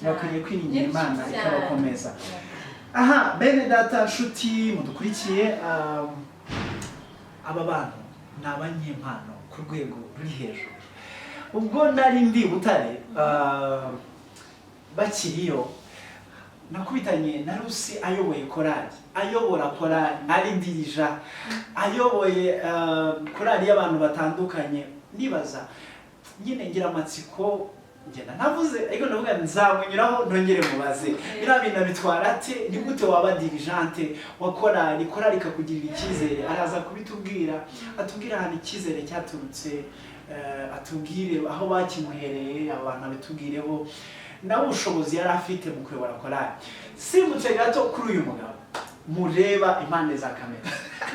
bakwiriye kwiringira Imana ikabakomeza aha bene data nshuti mudukurikiye aba bantu ni abanyempano ku rwego ruri hejuru ubwo nari ndi Butare bakiriyo nakubitanye na Rusi ayoboye korali ayobora korali ari dirija ayoboye korali y'abantu batandukanye nibaza nyine ngira amatsiko ngenda navuze ariko ndavuga nzamunyuraho ntongere mubaze biriya bintu bitwara ate ni gute waba dirijante wa korali ikakugirira icyizere araza kubitubwira atubwira ahantu icyizere cyaturutse atubwire aho bakimuhereye abantu abitubwireho nawe ubushobozi yari afite mu kuyobora korali simbutse gato kuri uyu mugabo mureba impande za kamera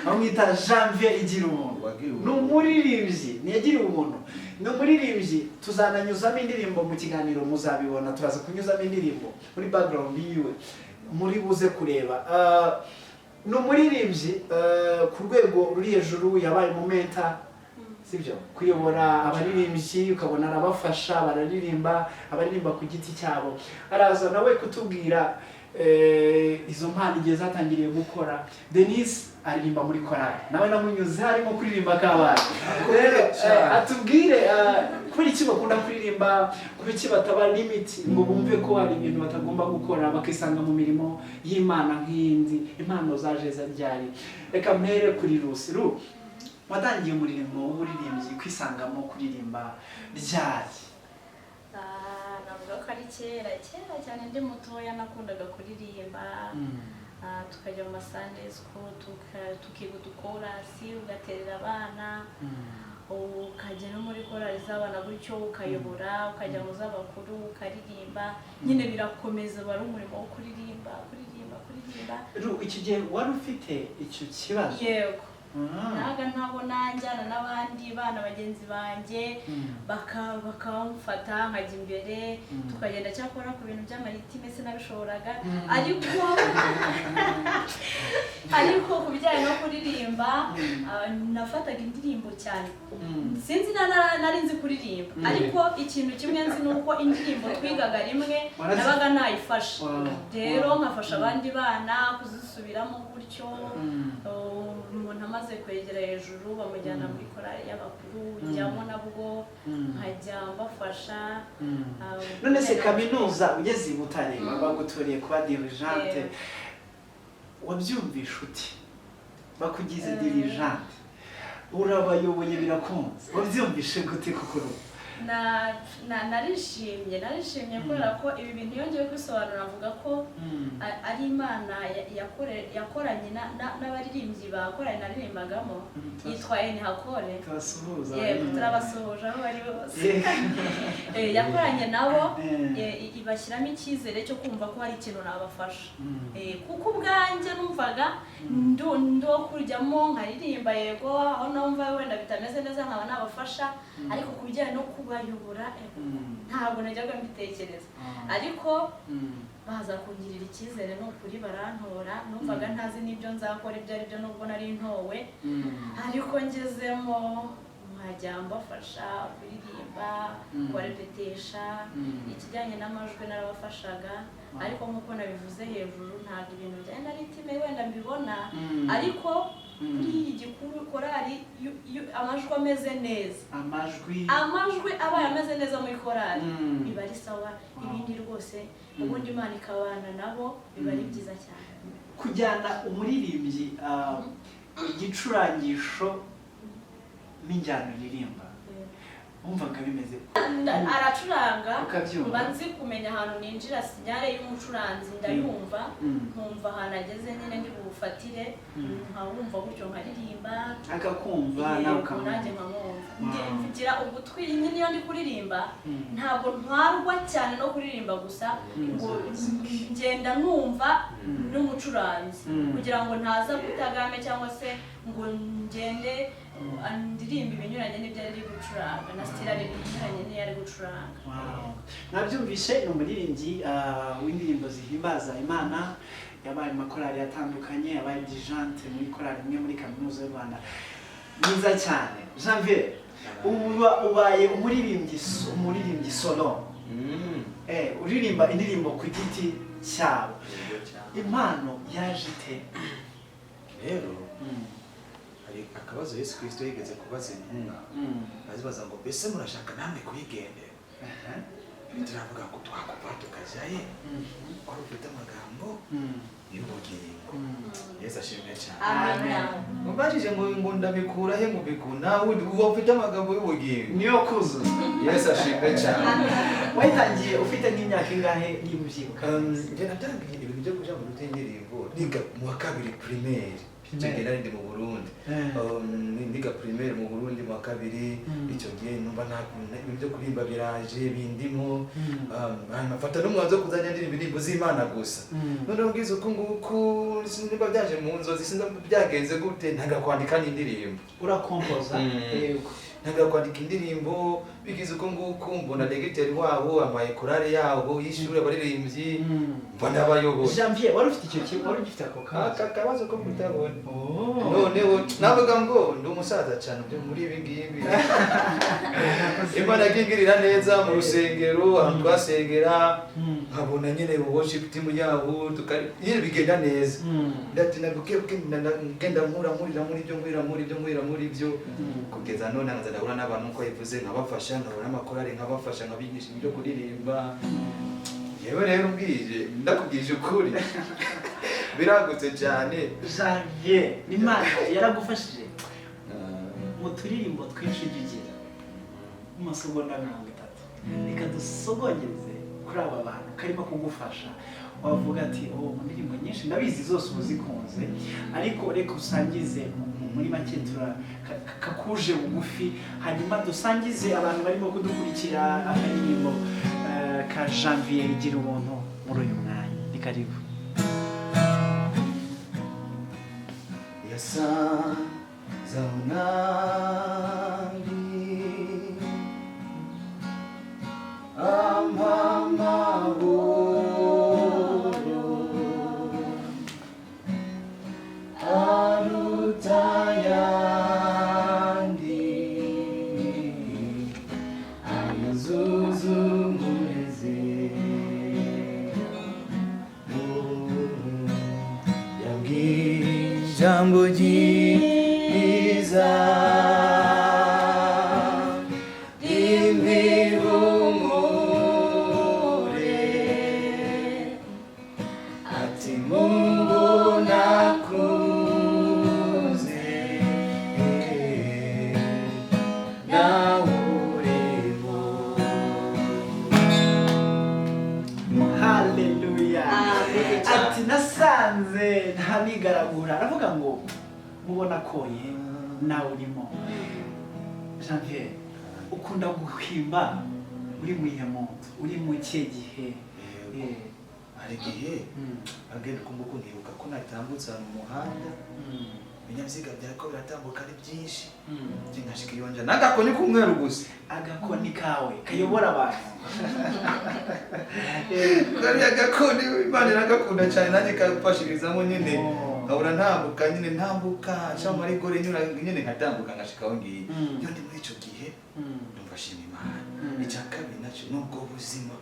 bamwita Janvier igira umuntu ni umuririmbyi ntiyagiriye umuntu ni umuririmbyi tuzananyuzamo indirimbo mu kiganiro muzabibona turaza kunyuzamo indirimbo muri background yiwe muri buze kureba ni umuririmbyi ku rwego ruri hejuru yabaye umumenta sibyo kuyobora abaririmbyi ukabona arabafasha bararirimba abaririmba ku giti cyabo araza nawe kutubwira izo mpano igihe zatangiriye gukora Denise aririmba muri korali nawe namunyuze harimo kuririmba kabana rero atubwire kuri iki bakunda kuririmba kuri iki bataba limit ngo bumve ko hari ibintu batagomba gukora bakisanga mu mirimo y'Imana nk'indi impano zaje zaryari reka mpere kuri Rusi watangiye umurimo w'uburirimbyi kwisangamo kuririmba ryari navuga ko ari kera cyane ndi mutoya nakundaga kuririmba tukajya mu Sunday school tukiga udukorasi ugaterera abana ukajya no muri korali z'abana gutyo ukayobora ukajya mu z'abakuru ukaririmba nyine birakomeza wari umurimo wo kuririmba iki gihe wari ufite icyo kibazo yego naga ntabona njyana n'abandi bana bagenzi banjye bakamfata nkajya imbere tukagenda cyakora ku bintu by'amaritime sinabishoboraga ariko ku bijyanye no kuririmba nafataga indirimbo cyane sinzi nari nzi kuririmba ariko ikintu kimwe nzi ni uko indirimbo twigaga rimwe nabaga nayifashe rero nkafasha abandi bana kuzisubiramo gutyo umuntu amaze kwegera hejuru bamujyana muri korali y'abakuru njyamo nabwo nkajya mbafasha. None se kaminuza ugeze i Butare bagutoriye kuba dirijante wabyumvisha uti bakugize dirijante urabayoboye birakunze wabyumvishe gute kuko narishimye kubera ko ibi bintu yongeye kwisobanura avuga ko ari Imana yakoranye n'abaririmbyi bakoranye naririmbagamo yitwaye ntihakore turabasuhuje aho bari bose yakoranye nabo ibashyiramo icyizere cyo kumva ko hari ikintu nabafasha kuko ubwanjye numvaga ndo kujyamo nkaririmba yego aho numva wenda bitameze neza nkaba nabafasha ariko ku bijyanye no kubayobora ntabwo najyaga mbitekereza ariko baza kungirira icyizere n'ukuri barantora numvaga ntazi n'ibyo nzakora ibyo ari byo nubwo nari ntowe ariko ngezemo nkajya mbafasha kuririmba kubarepetesha ikijyanye n'amajwi narabafashaga ariko nk'uko nabivuze hejuru ntabwo ibintu bijyanye na ritime wenda mbibona ariko kuri iyi gikuru korali amajwi ameze neza amajwi abaye ameze neza muri korali biba ari sawa ibindi rwose ubundi Imana ikabana nabo biba ari byiza cyane. Kujyana umuririmbyi igicurangisho n'injyana uririmba wumvaga bimeze aracuranga mba nzi kumenya ahantu ninjira sinyare y'umucuranzi ndayumva nkumva ahantu ageze nyine ndi bufatire nkawumva gutyo nkaririmba akakumva nawe ukamwumva nanjye nkamwumva mvugira ugutwi nyine iyo ndi kuririmba ntabwo ntwarwa cyane no kuririmba gusa ngo ngenda numva n'umucuranzi kugira ngo ntaza gutagame cyangwa se ngo ngende ndirimba ibinyuranye n'ibyo ari gucuranga na style ibinyuranye n'iyo ari gucuranga. Nabyumvishe ni umuririmbyi w'indirimbo zihimbaza Imana yabaye mu makorali atandukanye yabaye dirijante muri korali imwe muri kaminuza y'u Rwanda mwiza cyane. Janvier ubaye umuririmbyi solo uririmba indirimbo ku giti cyawe impano yaje ite? Rero akabazo Yesu Kristo yigeze kubaza intumwa azibaza ngo mbese murashaka namwe kuyigendera turavuga ko twakuva tukajyaye ko ufite amagambo y'ubugingo. Yesu ashimwe cyane. Mubajije ngo ndabikura he mubikuna ufite amagambo y'ubugingo niyo kuzo. Yesu ashimwe cyane. Wayitangiye ufite nk'imyaka ingahe y'ubyibuka? Njye natangiye ibintu byo kuja mu rutindirimbo niga mu wa kabiri primaire nari ndi mu Burundi ndiga primaire mu Burundi mu wa kabiri icyo gihe numva nta ibintu byo kurimba biraje bindimo nafata n'umwanzuro wo kuzajya ndirimba indirimbo z'Imana gusa noneho ngize uko nguko niba byaje mu nzozi sinzi byagenze gute ntaga kwandika n'indirimbo urakompoza yego ntaga kwandika indirimbo bigize uko nguko mbona degiteri wabo amaye korale yabo yishyura abaririmbyi mbona abayobozi. Janvier wari ufite icyo kintu wari ufite ako kabazo ko kutabona noneho navuga ngo ndi umusaza cyane byo muri ibi ngibi Imana yagingirira neza mu rusengero ahantu twasengera nkabona nyine worship team yabo nyine bigenda neza ndati nabuke ngenda nkura muri ibyo kugeza none nkaza ndahura n'abantu uko yivuze nkabafasha nkabona amakorali nkabafasha nkabigisha ibyo kuririmba. Yewe rero mbwije ndakubwije ukuri biragutse cyane. Janvier Imana yaragufashije mu turirimbo twinshi ugira mu masegonda 30 reka dusogongeze kuri aba bantu karimo kugufasha wavuga ati mu ndirimbo nyinshi ndabizi zose uzikunze ariko reka usangize muri make kakuje bugufi hanyuma dusangize abantu barimo kudukurikira akaririmbo ka Janvier igira ubuntu muri uyu mwanya. Ni karibu. Yasa zaunari amamahoro arutayandi ayuzuzungureze ijambo ryiza rimwihumure ati mubona kuze nawe urimo. haleluya ati nasanze ntabigaragura aravuga ngo mubona koye nawe urimo. Janvier ukunda guhimba uri mu ihemuntu uri mu cye gihe hari igihe agenda ukumbuka nkibuka ko natambutse ahantu mu muhanda ibinyabiziga byariko biratambuka ari byinshi njye nkashika iyo nja n'agakoni k'umweru gusa agakoni kawe kayobora abantu kariya gakoni Imana iragakunda cyane nanjye kamfashirizamo nyine nkabura ntambuka nyine ntambuka nshaka marigore nyura nyine nkatambuka nkashika aho ngiye iyo ndi muri ico gihe ndumva shima Imana. Icya kabiri nacyo nubwo buzima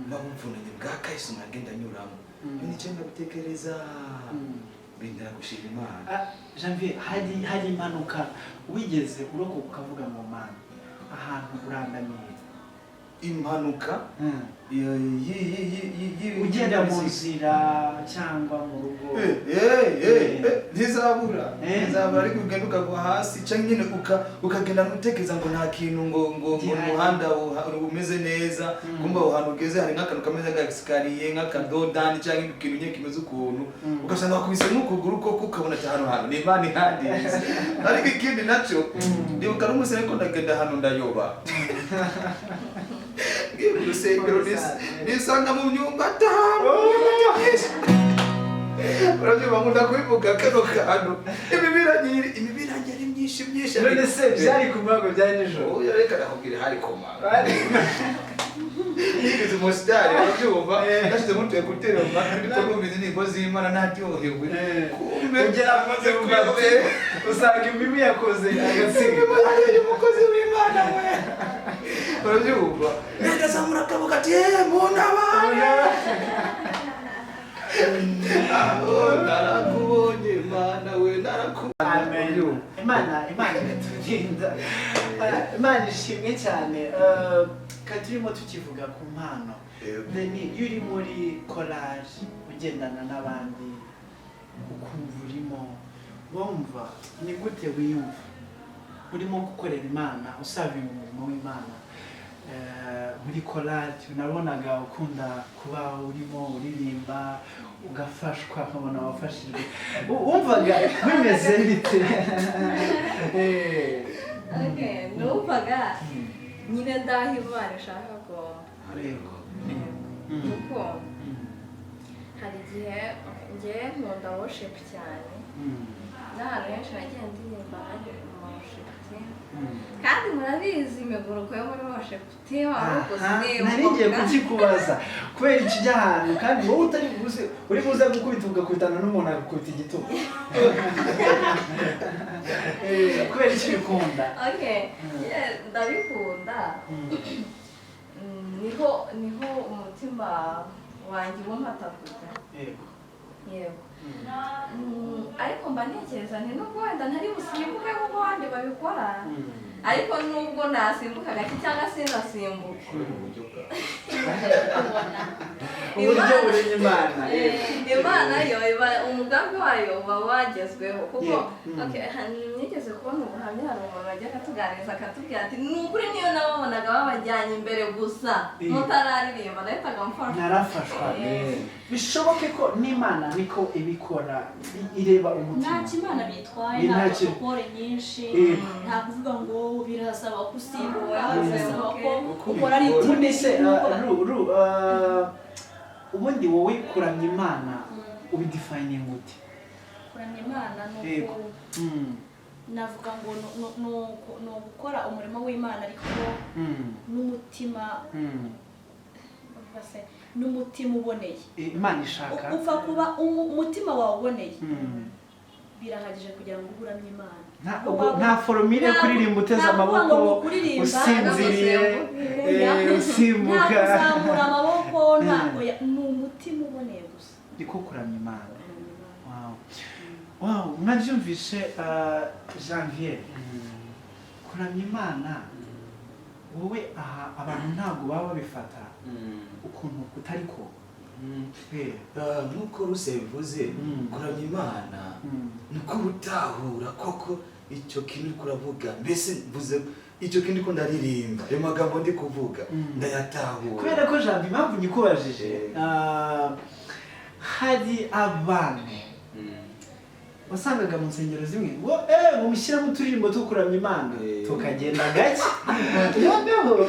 babuvunanye bwa Yesu nkagenda nyuramo iyo nicyo ndabitekereza bindira gushima Imana. Janvier hari impanuka wigeze urokoka ukavuga ngo Mana ahantu urangamiye impanuka ugenda mu nzira cyangwa mu rugo ntizabura ariko ugenda ukagwa hasi cyangwa nyine ukagenda utekereza ngo nta kintu ngo umuhanda umeze neza kumva aho hantu ugeze hari nk'akantu kameze nk'agasikariye nk'akadodani cyangwa ikintu nyine kimeze ukuntu ugasanga wakubise n'ukuguru koko ukabona ati hano hantu ni Imana ihandiza. Ariko ikindi nacyo ndibuka n'umusore ko ndagenda hano ndayoba urusengero nisanga mu myumbati ahantu urabyumva nkunda kubivuga kano kantu imibiranye ari myinshi none se byari ku murongo bya nijoro reka nakubwira hari koma yigeze umusitari urabyumva nashize mutuye gutera mu maka ariko numvise indirimbo z'Imana naryohewe ugera amaze kubaze usanga imibu yakoze agatsiga umukozi w'Imana we urabyumva ndazamura akaboko ati munabana narakubonye Imana we narakubonye. Imana iraturinda Imana ishimwe cyane. Kandi turimo tukivuga ku mpano iyo uri muri collage ugendana n'abandi ukumva urimo wumva ni gute wiyumva urimo gukorera Imana usabira umurimo w'Imana muri collage nabonaga ukunda kuba urimo uririmba ugafashwa nkabona wafashijwe wumvaga bimeze bite? numvaga nyine ndaho Imana ishaka ko kuko hari igihe njye nkunda worship cyane n'ahantu henshi nagiye ndirimba hari mu worship team kandi murabizi imiguruko yo muri worship team narigiye kukikubaza kubera ikijya ahantu kandi wowe utari buze uri buze gukubita ugakubitana n'umuntu agakubita igitugu kubera icyo ubikunda. Ndabikunda niho umutima wanjye umpata kujya yego ariko mba ntekereza nti nubwo wenda ntari busimbuke nk'uko abandi babikora ariko nubwo nasimbuka gake cyangwa sinasimbuke uburyo buri Imana yo umugambi wayo uba wagezweho kuko nigeze kubona ubuhamya hari umuntu wajya akatuganiriza akatubwira ati ni ukuri niyo nababonaga babajyanye imbere gusa mutararirimba nahitaga mfashwa narafashwa bishoboke ko n'Imana niko ibikora ireba umutima nta kimana bitwaye nta protokole nyinshi nta kuvuga ngo birasaba kusimbura birasaba ko ukora ari ubundi se ubundi wowe kuramya Imana ubidefine gute? kuramya Imana nuko navuga ngo ni ugukora umurimo w'Imana ariko n'umutima n'umutima uboneye. Imana ishaka upfa kuba umutima wawe uboneye birahagije kugira ngo uburamye Imana. nta formule kuririmba uteze amaboko usinziriye usimbuka nta kuzamura amaboko ni umutima uboneye gusa niko kuramya Imana. Wow, mwabyumvishe Janvier, kuramya Imana wowe aha abantu ntabwo baba babifata ukuntu kutari ko nk'uko Ruse bivuze kuramya Imana nuko utahura koko icyo kintu kuravuga, mbese mvuze icyo kintu ko ndaririmba ayo magambo ndi kuvuga ndayatahura kubera ko Janvier impamvu nyikubajije hari abantu wasangaga mu nsengero zimwe ngo mumushyiramo uturirimbo two kuramya Imana tukagenda gake noneho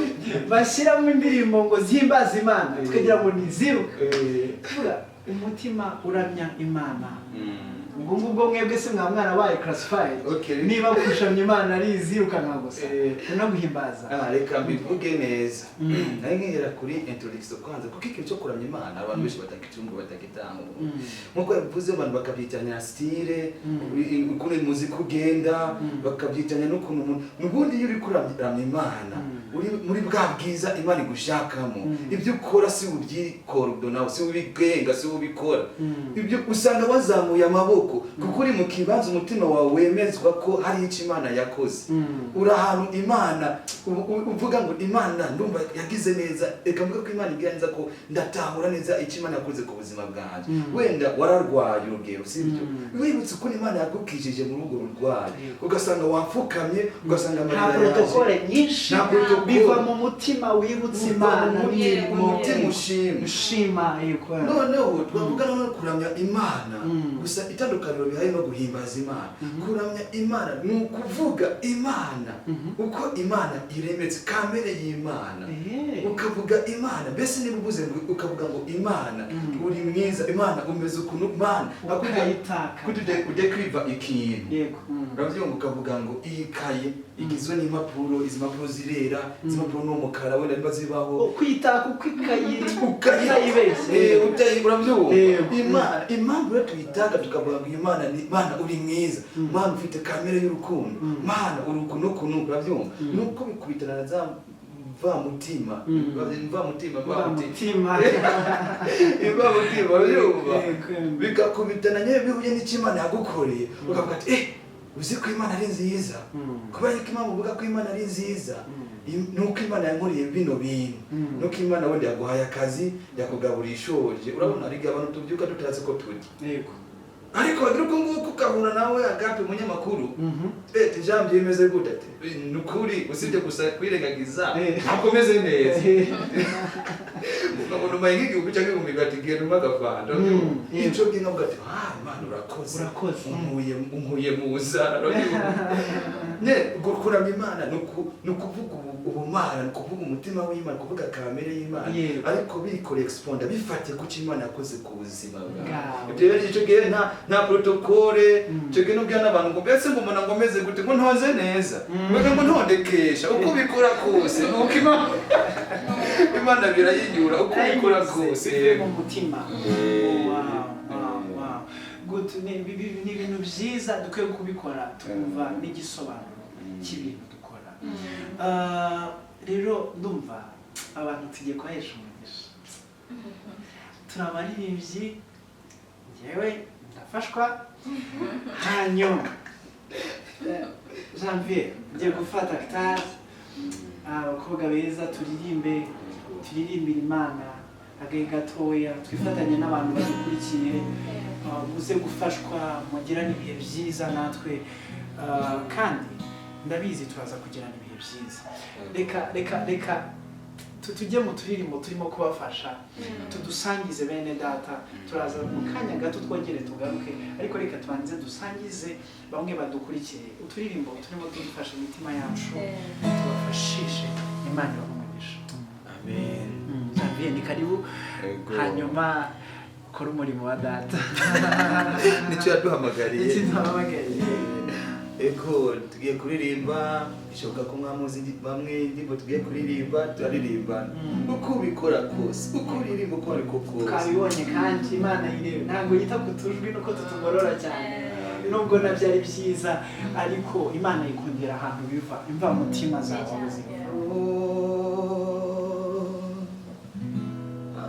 bashyiramo indirimbo ngo zihimbaza Imana tukagira ngo niziruke umutima uramya Imana. ubwo mwebwe se mwana wabaye classified niba kushamya Imana ari izirukanka gusa no guhimbaza. Reka mbivuge neza nari nkera kuri introduction kwanza kuko ikintu cyo kuramya Imana abantu benshi batakitumva batakitanga nkuko yavuze abantu bakabyitanya style ukuntu muzi kugenda bakabyitanya no kuntu nubundi iyo uri kuramya Imana uri muri bwa bwiza Imana igushakamo ibyo ukora si ubyikordona si ubigenga si ubikora ibyo usanga wazamuye amaboko kuko uri mu kibanza umutima wawe wemezwa ko hari icyo Imana yakoze uri ahantu Imana uvuga ngo Imana ndumva yagize neza reka mvuga ko Imana iganza ko ndatahura neza icyo Imana yakoze ku buzima bwanjye wenda wararwaye urugero sibyo wibutse ko Imana yagukijije mu rugo rurwaye ugasanga wapfukamye ugasanga nta protokole nyinshi biva mu mutima wibutse Imana mu mutima ushima noneho twavuga no kuramya Imana gusa itandukaniro bihaye no guhimbaza Imana. Kuramya Imana ni ukuvuga Imana uko Imana iremetse kamere y'Imana ukavuga Imana mbese niba ubuze ngo ukavuga ngo Imana uri mwiza Imana umeze ukuntu Imana akuyitaka kudekriva ikintu uravyumva ukavuga ngo iyi kaye igizwe n'impapuro izi mpapuro zirera izi mpapuro n'umukara wenda niba zibaho kwitaka ukayibese uravyumva Imana impamvu rero tuyitaka tukavuga ngo Imana ni Imana uri mwiza Imana ufite kamere y'urukundo Imana urukundo uravyumva nuko bikubitana za mutima bikakubitana nyewe bihuye n'icyo Imana yagukoreye ukavuga ati uzi ko Imana ari nziza kubera ko Imana uvuga ko Imana ari nziza nuko Imana yankoreye bino bintu nuko Imana wenda yaguhaye akazi yakugabura ishoje urabona ari abantu tubyuka tutazi ko turya ariko wagira uko nguko ukahura nawe agape umunyamakuru Jean byemeze gute ati nukuri usibye gusa kwirengagiza akomeze neza ukabona umaye nk'igihugu cyangwa igumigati gihe numagavanda icyo bwinga bugati Imana urakoze umuye mu buzara ne gukuramya Imana nukuvuga ubumana nukuvuga umutima w'Imana kuvuga kamere y'Imana ariko biri correspond bifatiye ku cyo Imana yakoze ku buzima bwawe ibyo rero icyo gihe nta protokole cyo gihe n'ubwo n'abantu ngo mbese ngo umuntu ngomeze gute ngo ntoze neza ngo ntondekesha uko bikora kose nuko Imana birayinyura uko bikora kose mu mutima. Good ni ibintu byiza dukwiye kubikora tukumva n'igisobanuro cy'ibintu dukora. Rero ndumva abantu tugiye kwahesha umugisha turabaririmbyi yewe ndafashwa hanyuma Janvier ngiye gufata gitari abakobwa beza turirimbira Imana agahe gatoya twifatanye n'abantu badukurikiye uze gufashwa mugirana ibihe byiza natwe kandi ndabizi turaza kugirana ibihe byiza reka tujye mu turirimbo turimo kubafasha tudusangize bene data turaza mu kanya gato twongere tugaruke ariko reka tubanze dusangize bamwe badukurikiye uturirimbo turimo tudufasha imitima yacu tubafashishe Imana ibamugisha. Amen. Janvier ni karibu hanyuma ukora umurimo wa data nicyo yaduhamagariye eko tugiye kuririmba bishoboka ko mwamuzi bamwe indirimbo tugiye kuririmba turaririmba uko ubikora kose uko uririmba uko ariko kose twabibonye kandi Imana irebe ntabwo yita ku tujwi nuko tutugorora cyane nubwo nabyo ari byiza ariko Imana yikundira ahantu biva imva mutima zawe ubuzima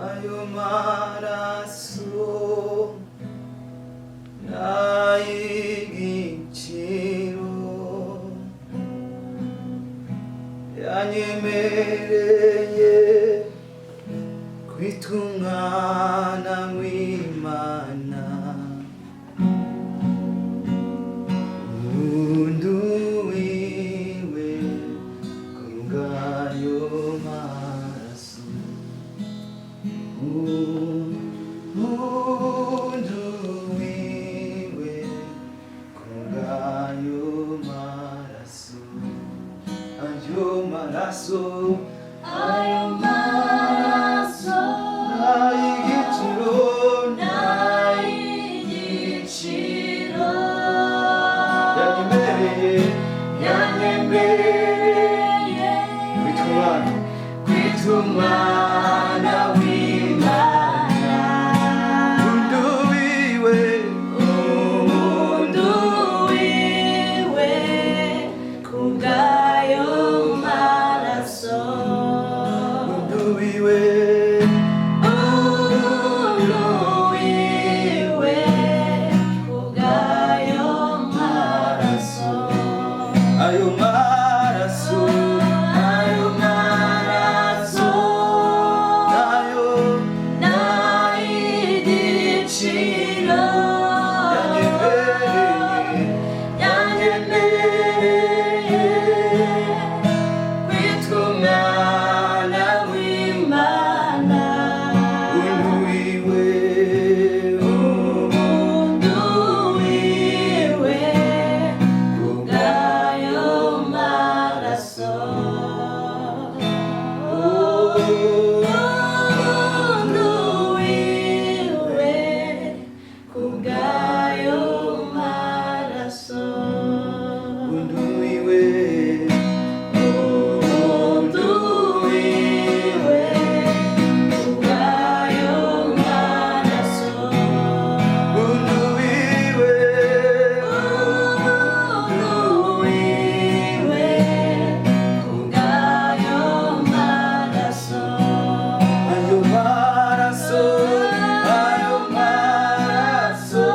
ayo maraso n'ay'igiciro yanyemereye kwitwa umwana w'Imana undi wiwe kubw'ayo maraso ayo maraso n'ay'igiciro yanyemereye kwitwa umwana w'Imana undi wiwe kubw'ayo maraso undi wiwe kubw'ayo maraso ayo maraso n'ay'igiciro yanyemereye kwitwa umwana w'Imana undi wiwe kubw'ayo maraso kubw'ayo maraso undi wiwe kubw'ayo maraso undi wiwe kubw'ayo maraso ayo maraso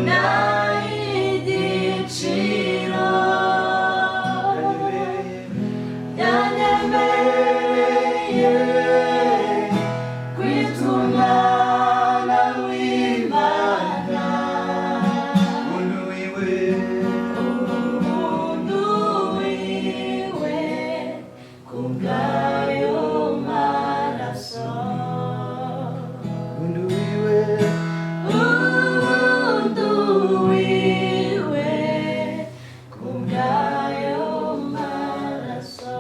n'ay'igiciro yanyemereye kwitwa umwana w'Imana undi wiwe kubw'ayo maraso undi wiwe kubw'ayo maraso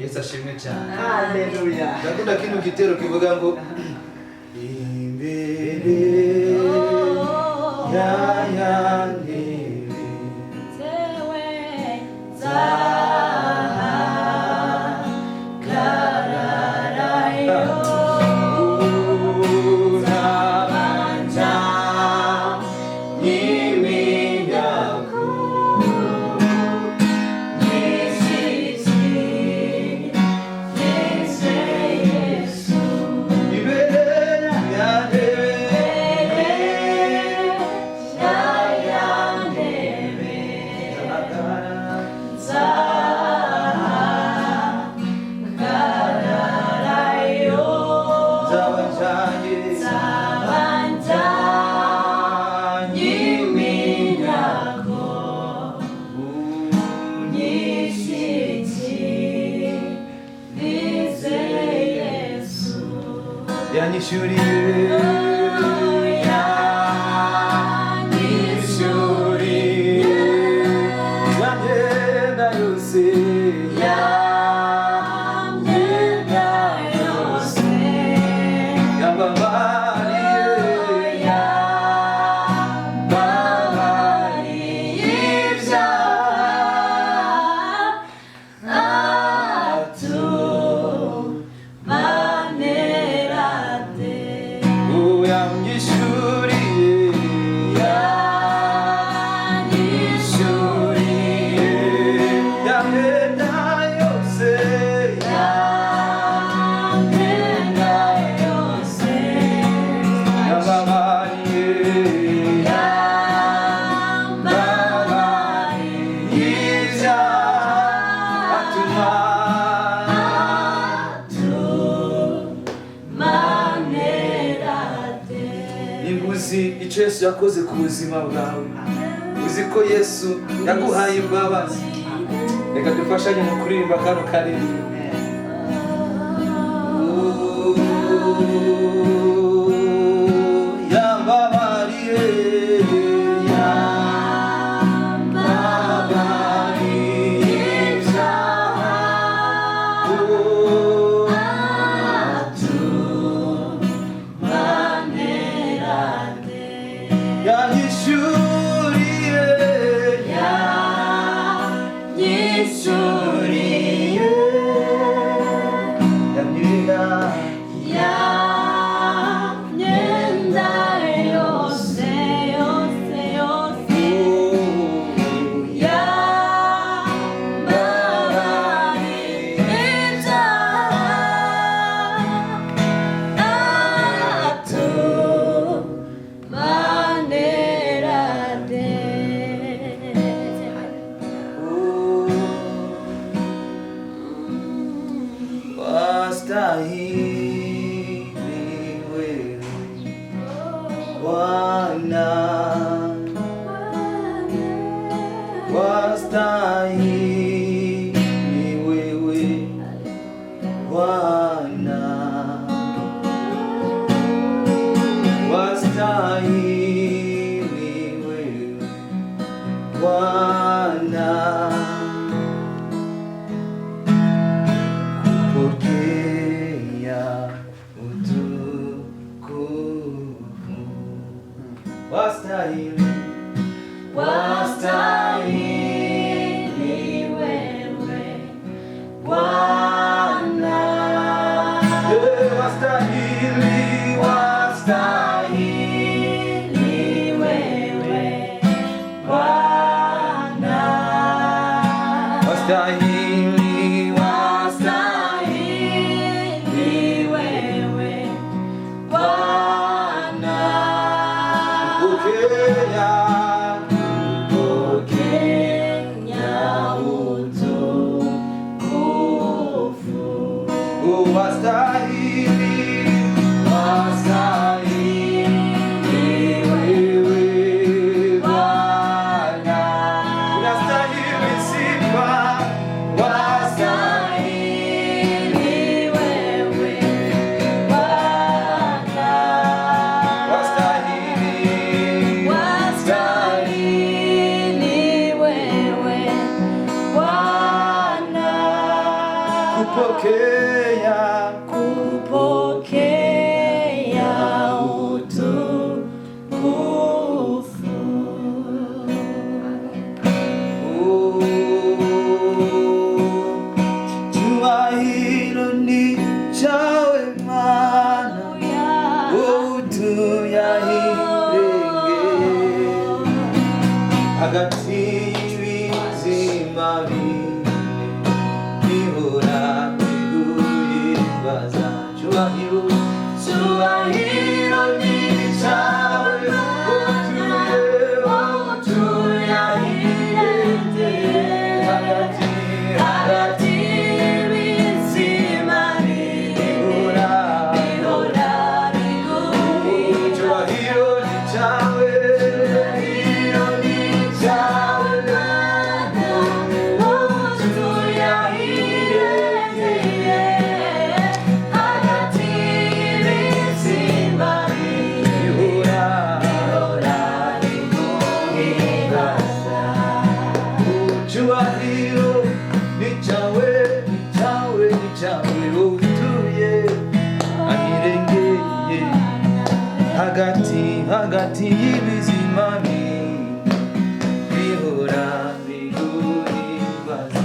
Yesu ashimwe cyane. Haleluya. Ndakunda kino gitero kivuga ngo imbere yayandi Yesu yakoze ku buzima bwawe, uzi ko Yesu yaguhaye imbabazi. Reka dufashanye mu kuririmba kano karirimbo. Pokea wastahili, wastahili wewe Bwana. pokea hagati y'ibizima bihora biguhimbaza.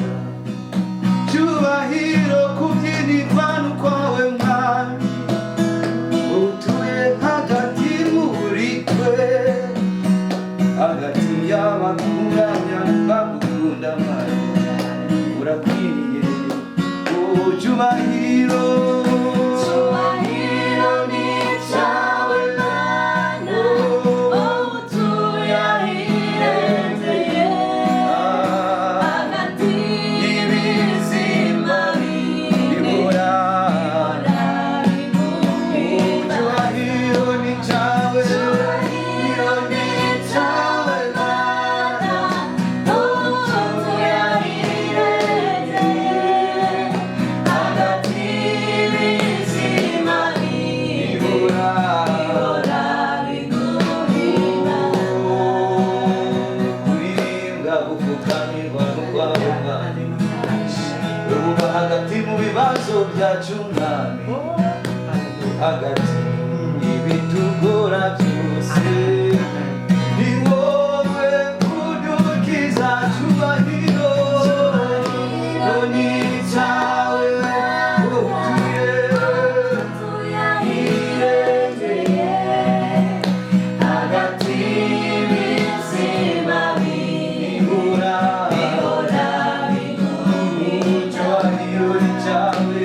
Cyubahiro kubyinirwa n'ukwawe mwami, utuye hagati muri twe, hagati y'abakuranya bagukunda mwami, urakwiriye cyubahiro. Byacu mwami, hagati y'ibitugora byose, ni wowe udukiza. Cyubahiro ni cyawe, utuye hirengeye hagati y'ibizima bihora cyubahiro ni cyawe.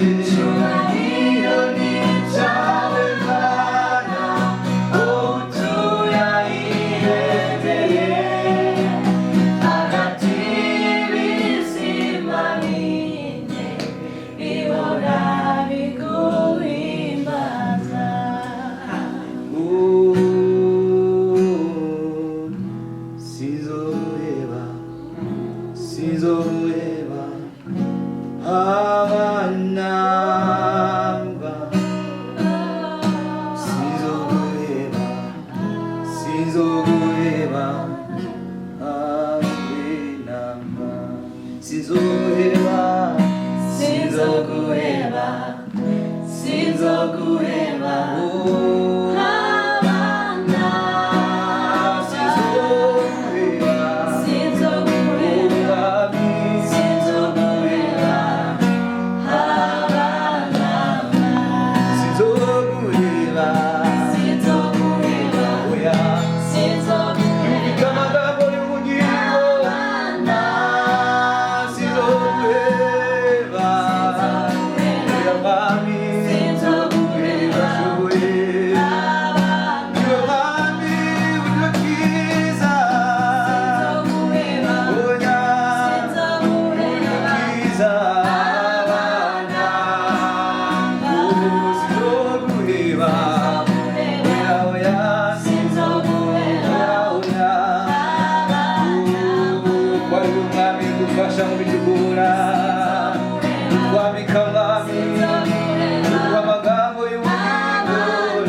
Sinzo gufasha mu bitegura twambika mwami amagambo y'ubugingo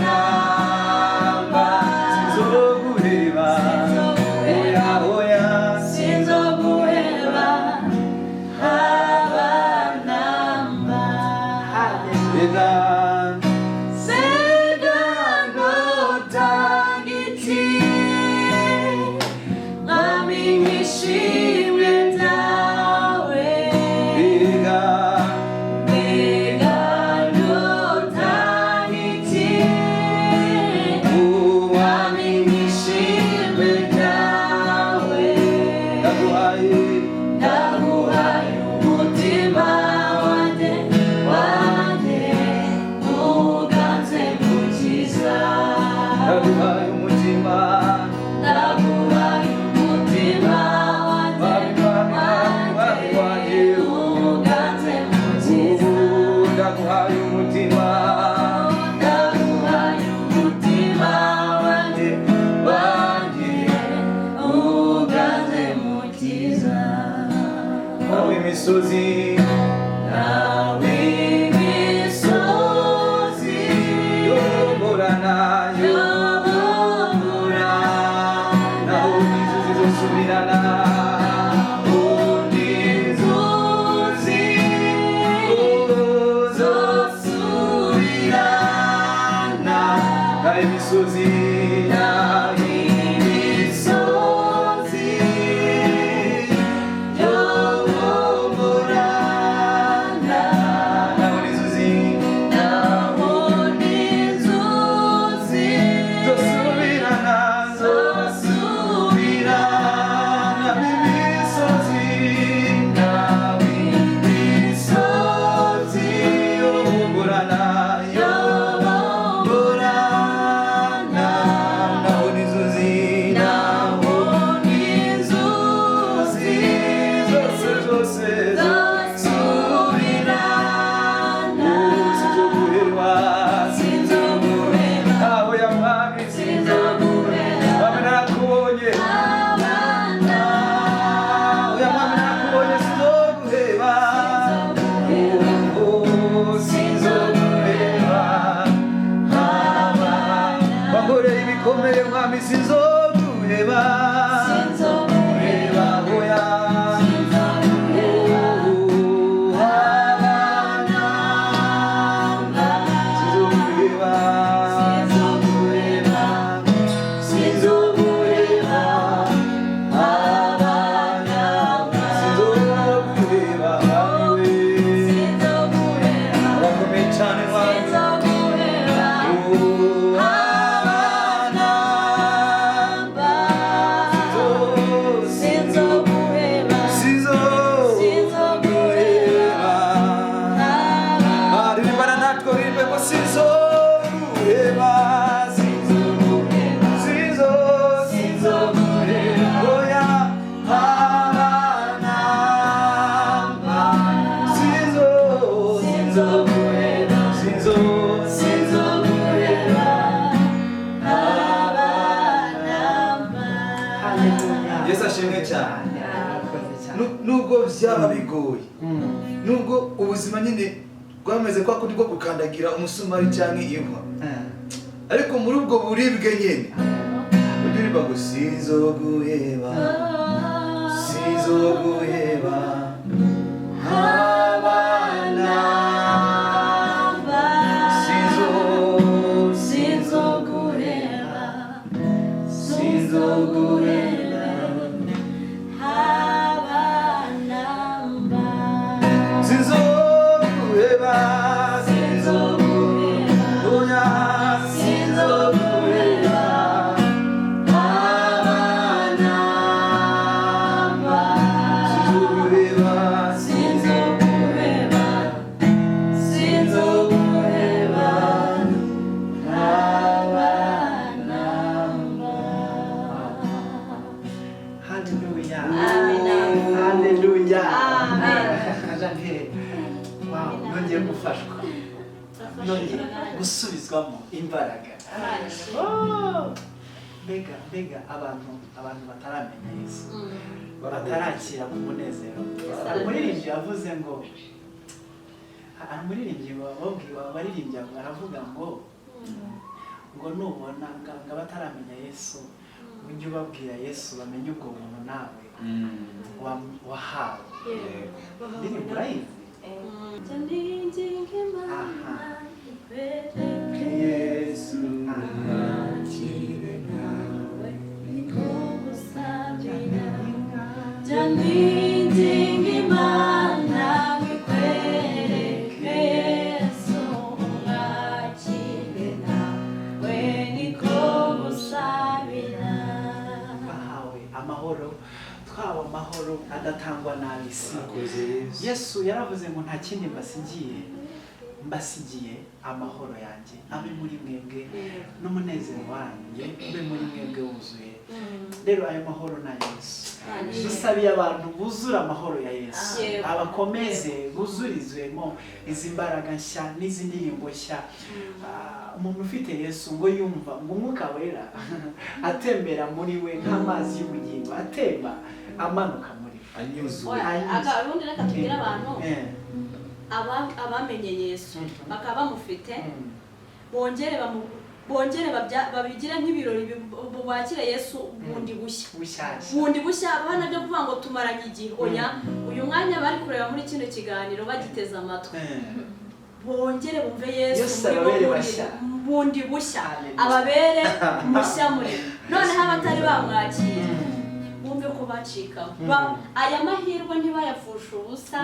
namba sinzoguheba oya oya sinzoguheba haba namba imisozi nawe imisozi yoborana yobora naho inzuzi zosubirana inzuzi zosubirana naho imisozi Yesu ashimwe cyane. Nubwo byaba bigoye, nubwo ubuzima nyine bwameze kwa kundi bwo gukandagira umusumari cyangwa inkwa, ariko muri ubwo buribwe nyine uririmba ngo sinzoguheba sinzoguheba haba namba sinzoguheba sinzoguheba haba namba sinzoguheba sinzoguheba oya sinzoguheba haba namba sinzoguheba sinzoguheba sinzoguheba haba namba. Hallelujah. Amen. Hallelujah. Amen. Wow, nongeye gufashwa. Nongeye gusubizwamo imbaraga. Oh. mbega abantu bataramenya Yesu batarakira mu munezero. Umuririmbyi yavuze ngo abaririmbyi baravuga ngo nubona ngo bataramenya Yesu ujye ubabwira Yesu bamenye ubwo buntu nawe wahawe. Ndirimbo urayizi? Yesu nakire nawe niko gusabira Janindinga Imana wikwereke Yesu nakire nawe niko gusabira. Bahawe amahoro, twawe amahoro adatangwa n'ab'isi. Yesu yaravuze ngo nta kindi mbasigiye amahoro yanjye abe muri mwebwe n'umunezero wanjye ube muri mwebwe wuzuye. Rero ayo mahoro na Yesu dusabiye abantu buzura amahoro ya Yesu, abakomeze buzurizwemo izi mbaraga nshya n'izi ndirimbo nshya. Umuntu ufite Yesu ngo yumva ngo umwuka wera atembera muri we nk'amazi y'ubugingo atemba amanuka muri we anyuzuye. Ubundi reka tubwire abantu abamenye Yesu bakaba bamufite bongere babigire nk'ibirori bakire Yesu bundi bushya abana byo kuvuga ngo tumaranye igihe. Oya, uyu mwanya bari kureba muri kino kiganiro bagiteza amatwi bongere bumve Yesu bundi bushya ababere mushya muri noneho abatari bamwakira bumve ko bacikaho. Aya mahirwe ntibayapfusha ubusa.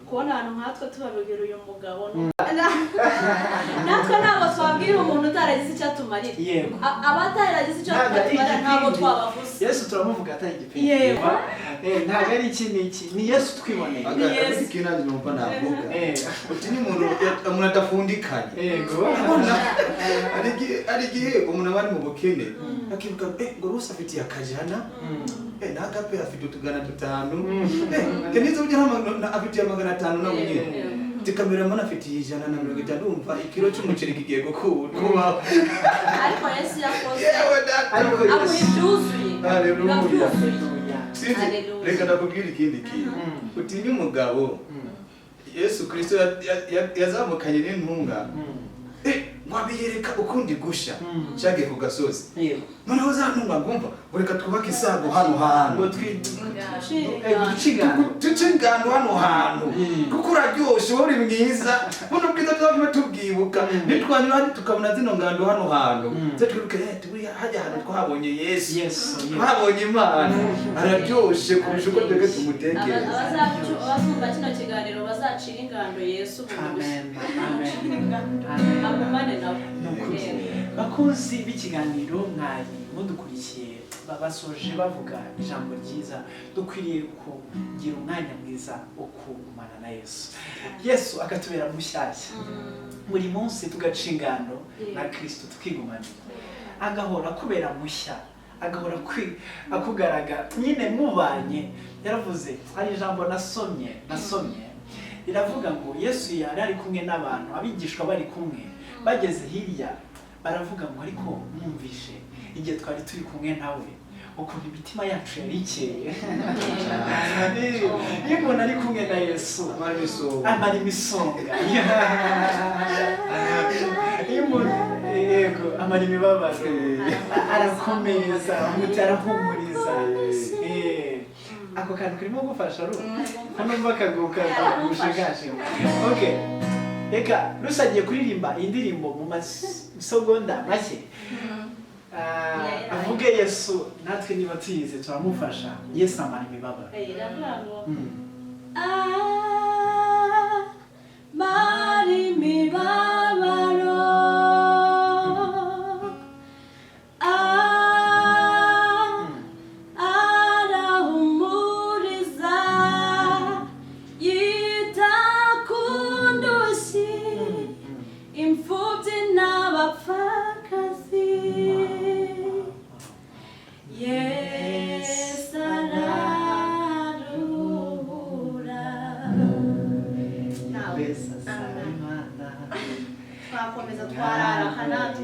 Kubona ahantu nkatwe tubarugera uyu mugabo natwe ntabwo twabwira umuntu utaragize icyo atumarira. Abataragize icyo atumarira ntabwo twabavuze. Yesu turamuvuga atari igipimo. Ntabwo ari iki n'iki, ni Yesu twiboneye. Agafite ikintu numva navuga uti ni umuntu adafundikanye. Ari igihe umuntu aba ari mu bukene akivuga ngo Rusi afitiye akajana n'agape afite utugana 5 nizo burya afitiye 500 nabo nyine tikameramana afitiye 150 ndumva ikiro cy'umuceri kigiye kuba. Ariko Yesu yakoze reka ndakubwira ikindi kintu. Utinya umugabo Yesu Kristo yazamukanye n'intunga ngo abiyereka ukundi gusha cyagiye ku gasozi. Noneho zantunga ngumva reka twubake isago hano hantu tucingano hano hantu kuko uraryoshe uri mwiza buno bwiza bwo tubwibuka nitwanyura tukabona zino ngando hano hantu twibuke tubuya hajya hano twahabonye Yesu twabonye Imana araryoshe kurusha uko twebwe tumutekereza. abazumva kino kiganiro bazacira ingando Yesu amumane nabo. Bakunzi b'ikiganiro mwari mudukurikiye basoje bavuga ijambo ryiza dukwiriye kugira umwanya mwiza wo kugumana na Yesu akatubera mushyashya buri munsi tugaca ingando na Kristo tukigumana agahora kubera mushya agahora akugaragara nyine mubanye. Yaravuze ari ijambo nasomye iravuga ngo Yesu yari ari kumwe n'abantu abigishwa bari kumwe bageze hirya baravuga ngo ariko mwumvishe igihe twari turi kumwe nawe ukuntu imitima yacu yari ikeye. Iyo umuntu ari kumwe na Yesu amara imisonga, iyo umuntu amara imibabaro arakomeza arahumuriza. Ako kantu karimo gufasha hano bakaguka gushagaje. Reka rusagiye kuririmba indirimbo mu masegonda make avuge Yesu natwe niba tuyize turamufasha. Yesu amara imibabaro. Mari imibabaro arahumuriza yita ku ndushyi imfubyi n'abapfakazi. Yesu araruhura. Twakomeza twarara kanatwe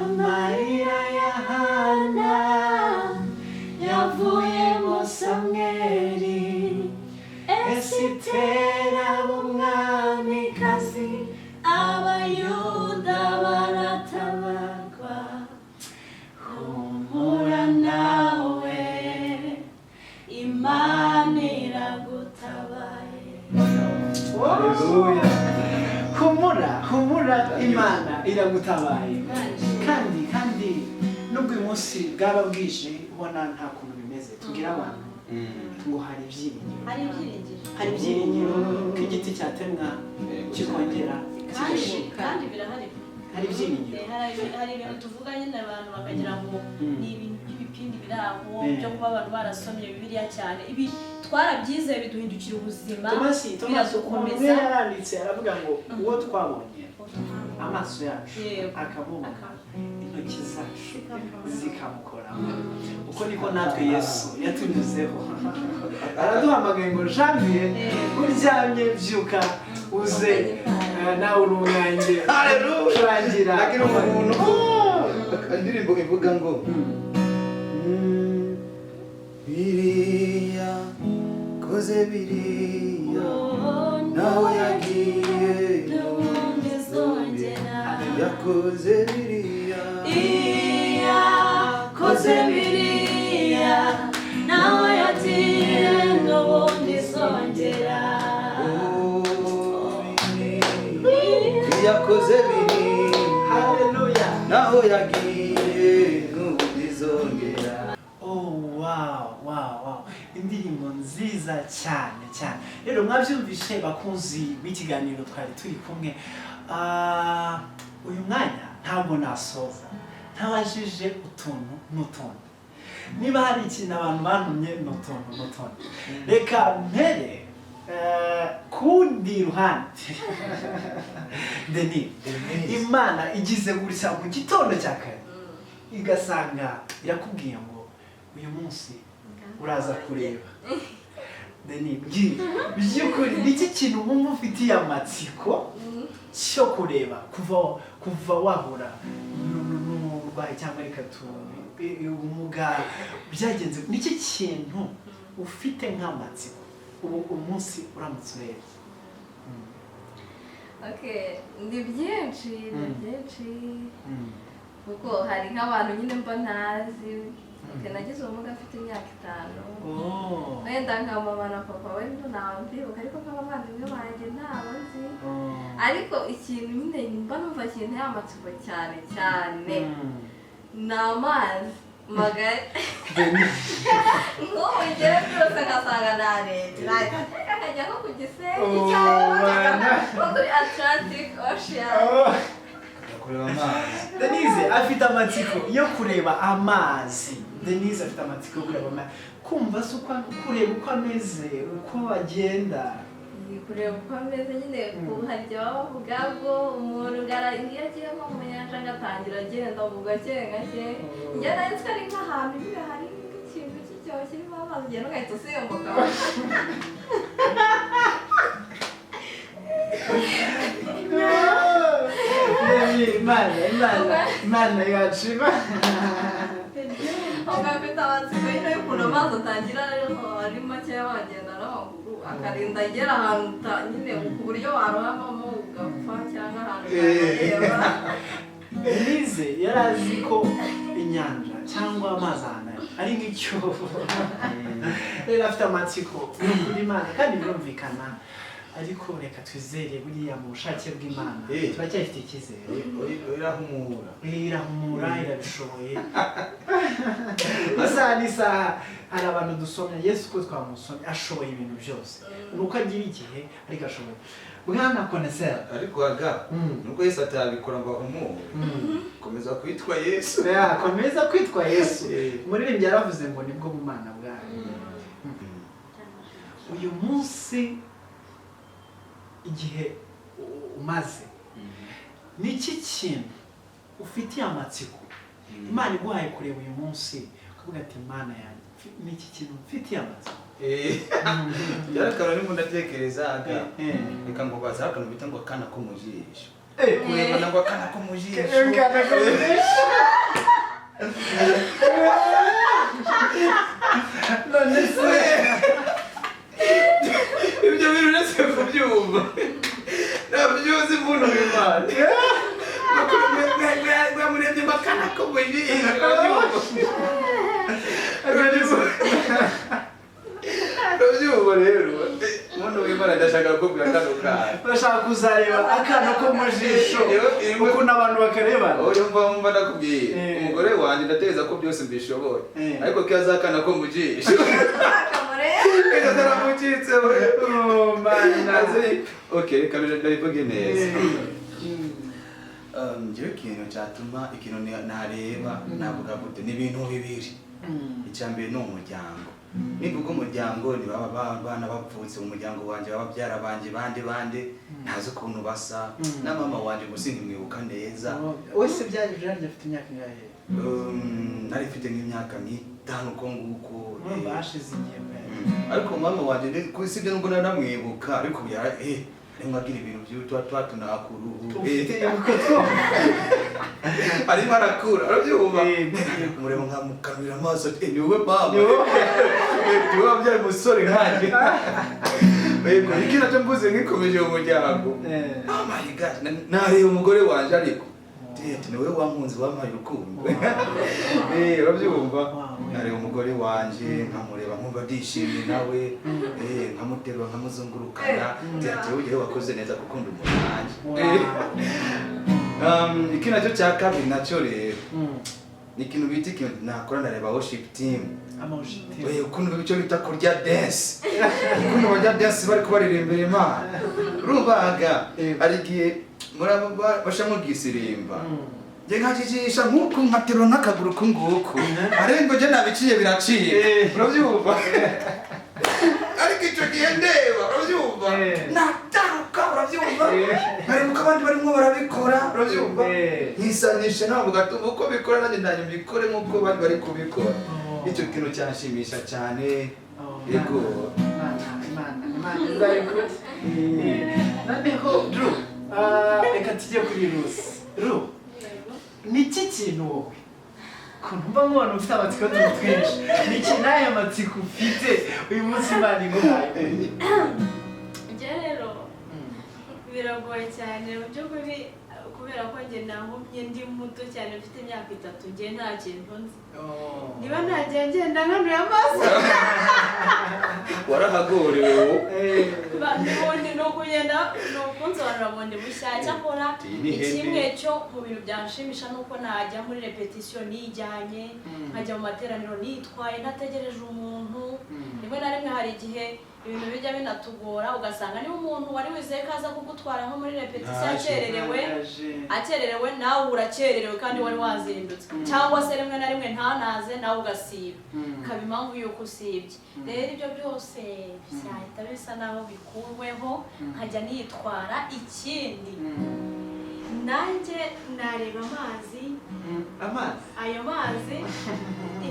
amarira ya Hana yavuyemo Samweli, Esitera umwamikazi, abayuda baratabarwa, humura nawe Imana iragutabaye. Haleluya. Humura Imana iragutabaye. Kandi nubwo uyu munsi bwaba bwije ubona nta kuntu bimeze, tubwira abantu ngo hari ibyiringiro. Hari ibyiringiro ko igiti cyatemwa kikongera kigashibuka. Kandi birahari. Hari ibyiringiro. Hari ibintu tuvuga nyine abantu bakagira ngo ni ibintu by'ibipindi biri aho byo kuba abantu barasomye Bibiliya cyane. Ibi twarabyize biduhindukira ubuzima. Tomasi umuntu yaranditse aravuga ngo uwo twabonye amaso yacu akamubona, intoki zacu zikamukoraho, uko niko natwe Yesu yatunyuzeho. Araduhamagaye ngo Janvier uryamye byuka uze nawe uri umwanjye. Haleluya. Lakini umuntu indirimbo ivuga ngo biriya koze biriya nawe yagiye n'ubundi zongera. yakoze biriya koze biriya nawe yagiye n'ubundi zongera. yakoze biriya Haleluya. naho yagiye n'ubundi zongera. Wow. Indirimbo nziza cyane. Rero mwabyumvishe bakunzi b'ikiganiro twari turi kumwe. Uyu mwanya ntabwo nasoza ntabajije utuntu n'utuntu. Niba hari ikintu abantu bantumye n'utuntu. Reka mpere kundi ruhande. Imana igize gutya mu gitondo cya kare igasanga irakubwiye ngo uyu munsi uraza kureba. By'ukuri niki kintu wumva ufitiye amatsiko cyo kureba kuva wahura n'uburwayi cyangwa reka ubumuga byagenze, niki kintu ufite nk'amatsiko ubu munsi uramutse urebye? ni byinshi kuko hari nk'abantu nyine mba ntazi. Nagize ubumuga afite imyaka 5. Wenda nka mama na papa wenda ntawe mbyibuka, ariko nk'abavandimwe banjye ntawe nzi. Ariko ikintu nyine mba numva kinteye amatsiko cyane ni amazi magari. Nk'ubu ngere byose ngasanga narebye akajya nko ku Gisenyi cyangwa nko kuri Atlantic Ocean. Denise afite amatsiko yo kureba amazi. Kumva se kureba uko ameze, uko agenda. Kureba uko ameze nyine hari igihe baba bavuga ngo umuntu iyo agiye nko mu nyanja agatangira agenda mu gake njye nari nzi ko ari nk'ahantu nyine hari ikintu cy'icyobo kirimo amazi ugenda ugahita usimbuka. Imana yacu. Ugafite amatsiko nyine y'ukuntu amazi atangira ari makeya wagenda n'amaguru akarinda agera ahantu nyine ku buryo warohamamo ugapfa cyangwa ahantu utareba. Denise yari azi ko inyanja cyangwa amazi ahantu ari nk'icyobo. Rero afite amatsiko kuri Imana kandi birumvikana, ariko reka twizere buriya mu bushake bw'Imana turacyafite icyizere. Irahumura irabishoboye. Isaha n'isaha hari abantu dusomye Yesu ko twamusomye ashoboye ibintu byose, nuko agira igihe ariko ashoboye. Bwana konesera ariko nuko Yesu atabikora ngo ahumure. Komeza kwitwa Yesu. Komeza kwitwa Yesu. Umuririmbyi yaravuze ngo nibwo bumana bwawe. Uyu munsi igihe umaze niki kintu ufitiye amatsiko Imana iguhaye kureba uyu munsi ukavuga ati Imana yanjye niki kintu mfitiye amatsiko? Byarakara ni ndatekereza reka ngo baza akantu bita ngo akana ko mu jisho. kurebana ngo akana ko mu jisho none se ibyo bintu nese kubyumva nabyuzi umuntu w'Imana mwamurebye ngo akana ko mu jisho urabyumva rero umuntu w'Imana ndashaka kukubwira kano kana bashaka kuzareba akana ko mu jisho ukuntu abantu bakarebana mba ndakubwiye umugore wanjye ndatekereza ko byose mbishoboye ariko ko yazakana ko mu jisho karamucitse okay reka ndabivuge neza njyewe ikintu cyatuma ikintu nareba navuga gute ni ibintu bibiri icya mbere ni umuryango nivuga umuryango ni abana bapfutse mu muryango wanjye babyara banje bande ntazi ukuntu basa na mama wanjye gusa nkimwibuka neza wese byari afite imyaka ingahe nari mfite nk'imyaka 5 uko nguko bashize igihe ariko mama wanjye sibyo nubwo naramwibuka ariko ntimwagira ibintu by'utwa tunakuru arimo arakura arabyumva umureba nkamukanurira amaso ni wowe mama ni wowe wabyaye umusore nkanjye iki nacyo mvuze nkikomeje mu muryango oh my god nareba umugore wanjye ariko ni wowe wankunze wampaye urukundo urabyumva nareba umugore wanjye nkamureba nkumva ndishimye nawe nkamuterura nkamuzungurukana ugere wakoze neza kuko ndi umuntu wanjye iki nacyo cya kabiri nacyo rero ni ikintu bita ikintu nakora ndareba worship team ukuntu icyo bita kurya dance ukuntu barya dance bari kubaririmbira Imana rubaga ari igihe bashamwe bwisirimba njye nkajijisha nk'uku nkaterura n'akaguru k'unguku arengo njye nabiciye biraciye urabyumva ariko icyo gihe ndeba urabyumva nataruka urabyumva nkarebuka abandi barimo barabikora urabyumva nkisanisha ntabwo gatuma uko bikora nanjye ndanjye mbikore nk'uko bari bari kubikora icyo kintu cyanshimisha cyane yego Imana noneho Drew reka tujye kuri Ru ni iki kintu wowe ukuntu mba nkubona ufite amatsiko twinshi ni iki n'aya matsiko ufite uyu munsi Imana iguhaye njye rero biragoye cyane mu by'ukuri kubera ko njye nahumye ndi muto cyane mfite imyaka 3 njye nta kintu nzi niba ntagiye ngenda nkanuye amaso warahagorewe ubundi ni ukugenda ni ukunsobanura bundi bushya cyakora ikimwe cyo mu bintu byanshimisha ni uko najya muri repetition nijyanye nkajya mu materaniro nitwaye ntategereje umuntu rimwe na rimwe hari igihe ibintu bijya binatugora ugasanga niba umuntu wari wizeye ko aza kugutwara nko muri repetition akererewe nawe urakererewe kandi wari wazindutse cyangwa se rimwe na rimwe ntanaze nawe ugasiba ikaba impamvu y'uko usibye rero ibyo byose byahita bisa naho bikurweho nkajya nitwara ikindi nanjye nareba amazi ayo mazi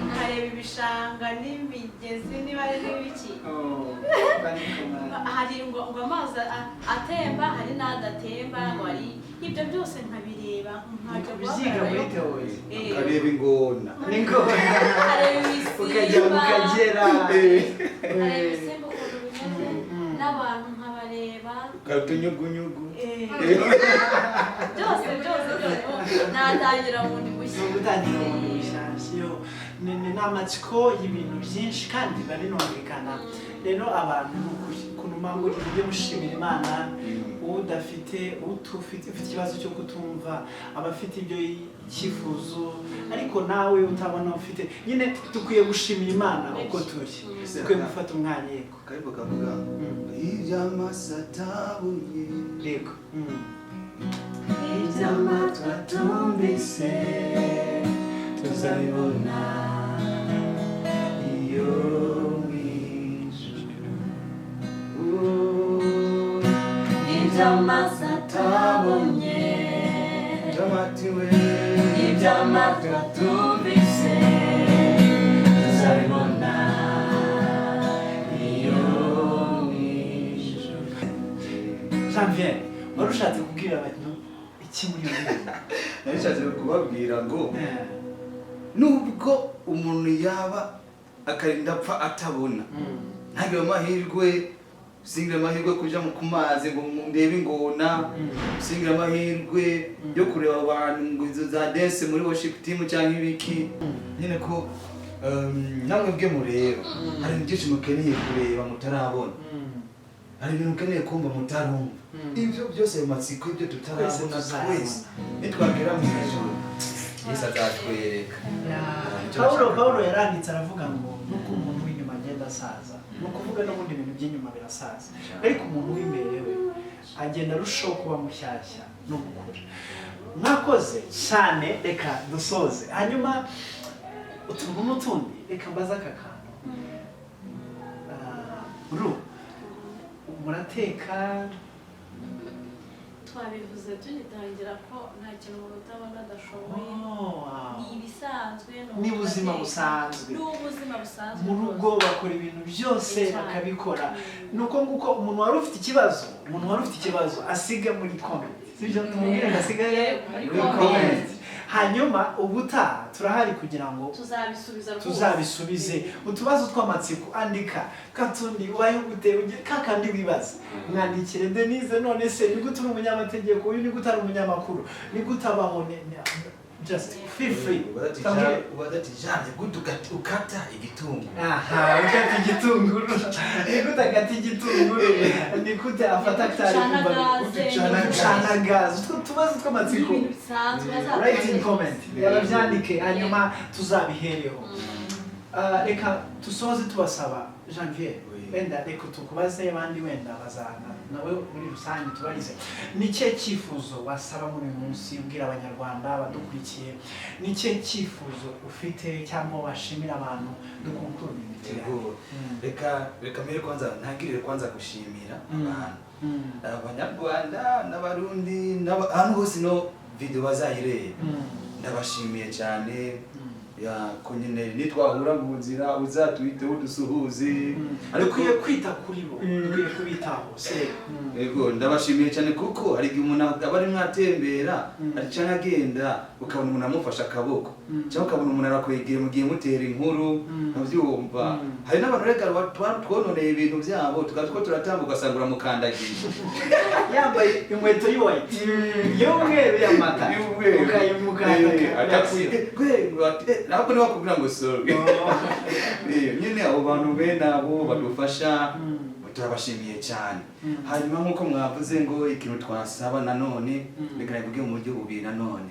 nkareba ibishanga n'imigezi niba ari n'ibiki hari ngo amazi atemba hari n'adatemba ngo ari ibyo byose nkabireba nkajya ukareba ingona nkareba ibisimba nkareba ibisimba ukuntu bimeze n'abantu nkabareba katunyugunyugu byose natangira bundi bushya ni amatsiko y'ibintu byinshi kandi biba binumvikana rero abantu ukuntu mpamvu ujye mushimira Imana udafite ufite ikibazo cyo kutumva abafite ibyo cyifuzo ariko nawe utabona ufite nyine dukwiye gushimira Imana uko turi dukwiye gufata umwanya yego karibu kavuga iby'amasatabuye yego iby'amatwi atumvise tuzabibona iyo iby'amaso atabonye iby'amatwi atumvise tuzabibona iyo Janvier wari ushatse kubwira abantu iki muri iyo ndirimbo? Narishatse kubabwira ngo nubwo umuntu yaba akarinda apfa atabona ntagire amahirwe, singira amahirwe kuja ku mazi ngo ndebe ingona, singira amahirwe yo kureba abantu ngo izo za dance muri worship team cyangwa ibiki, nyine ko namwe bwe mureba hari byinshi mukeneye kureba mutarabona, hari ibintu mukeneye kumva mutarumva, ibyo byose mu matsiko ibyo tutarabona twese nitwagera mu ijuru Yesu azatwereka. Paulo yaranditse aravuga ngo nuko umuntu w'inyuma agenda asaza, ni ukuvuga n'ubundi ibintu by'inyuma birasaza, ariko umuntu w'imbere we agenda arushaho kuba mushyashya no gukura. Mwakoze cyane, reka dusoze, hanyuma utuntu n'utundi reka mbaza aka kantu. Murateka? Twabivuze tugitangira ko nta kintu umuntu utabona adashoboye, ni ibisanzwe, ni ubuzima busanzwe, mu rugo bakora ibintu byose bakabikora. Nuko nguko umuntu wari ufite ikibazo asiga muri comment, sibyo? Tumubwire ngo asigaye muri comment, hanyuma ubutaha turahari kugira ngo tuzabisubize utubazo tw'amatsiko. Andika katundi ubaye gute kakandi wibaza, mwandikire Denise. None se ni gute uri umunyamategeko, uyu ni gute ari umunyamakuru, ni gute abaho, just feel free. Ubadatijanye gute ukata igitunguru. Ukata igitunguru, ni gute akata igitunguru, ni gute afata atari gucana gazi. Utwo tubazo tw'amatsiko write in comment, yababyandike hanyuma tuzabihereho. Reka dusoze tubasaba Janvier, wenda reka tukubaze abandi wenda bazana nawe muri rusange tubarize, ni cye cyifuzo wasaba muri uyu munsi ubwira abanyarwanda badukurikiye, ni cye cyifuzo ufite cyangwa washimira abantu dukukura imitima? Reka mbere kwanza ntangirire kwanza gushimira abantu, abanyarwanda n'abarundi n'abantu bose no video bazayireba, ndabashimiye cyane. Ko nyine nitwahura mu nzira uzatwiteho dusuhuze, ariko ukwiye kwita kuri bo, ukwiye kubitaho. Yego, ndabashimiye cyane kuko hari igihe umuntu aba ari mwatembera aricana agenda ukabona umuntu amufasha akaboko, cyangwa ukabona umuntu arakwegera mu gihe mutera inkuru nkabyumva. Hari n'abantu rega twononeye ibintu byabo tugatwo turatambuka ugasanga uramukandagiye yambaye inkweto y'uwayiti y'umweru y'amata ukayimukandagiye ntabwo niba bakubwira ngo sorry. Nyine abo bantu bene abo badufasha turabashimiye cyane. Hanyuma nk'uko mwavuze ngo ikintu twasaba nanone reka nabivuge mu buryo bubiri nanone.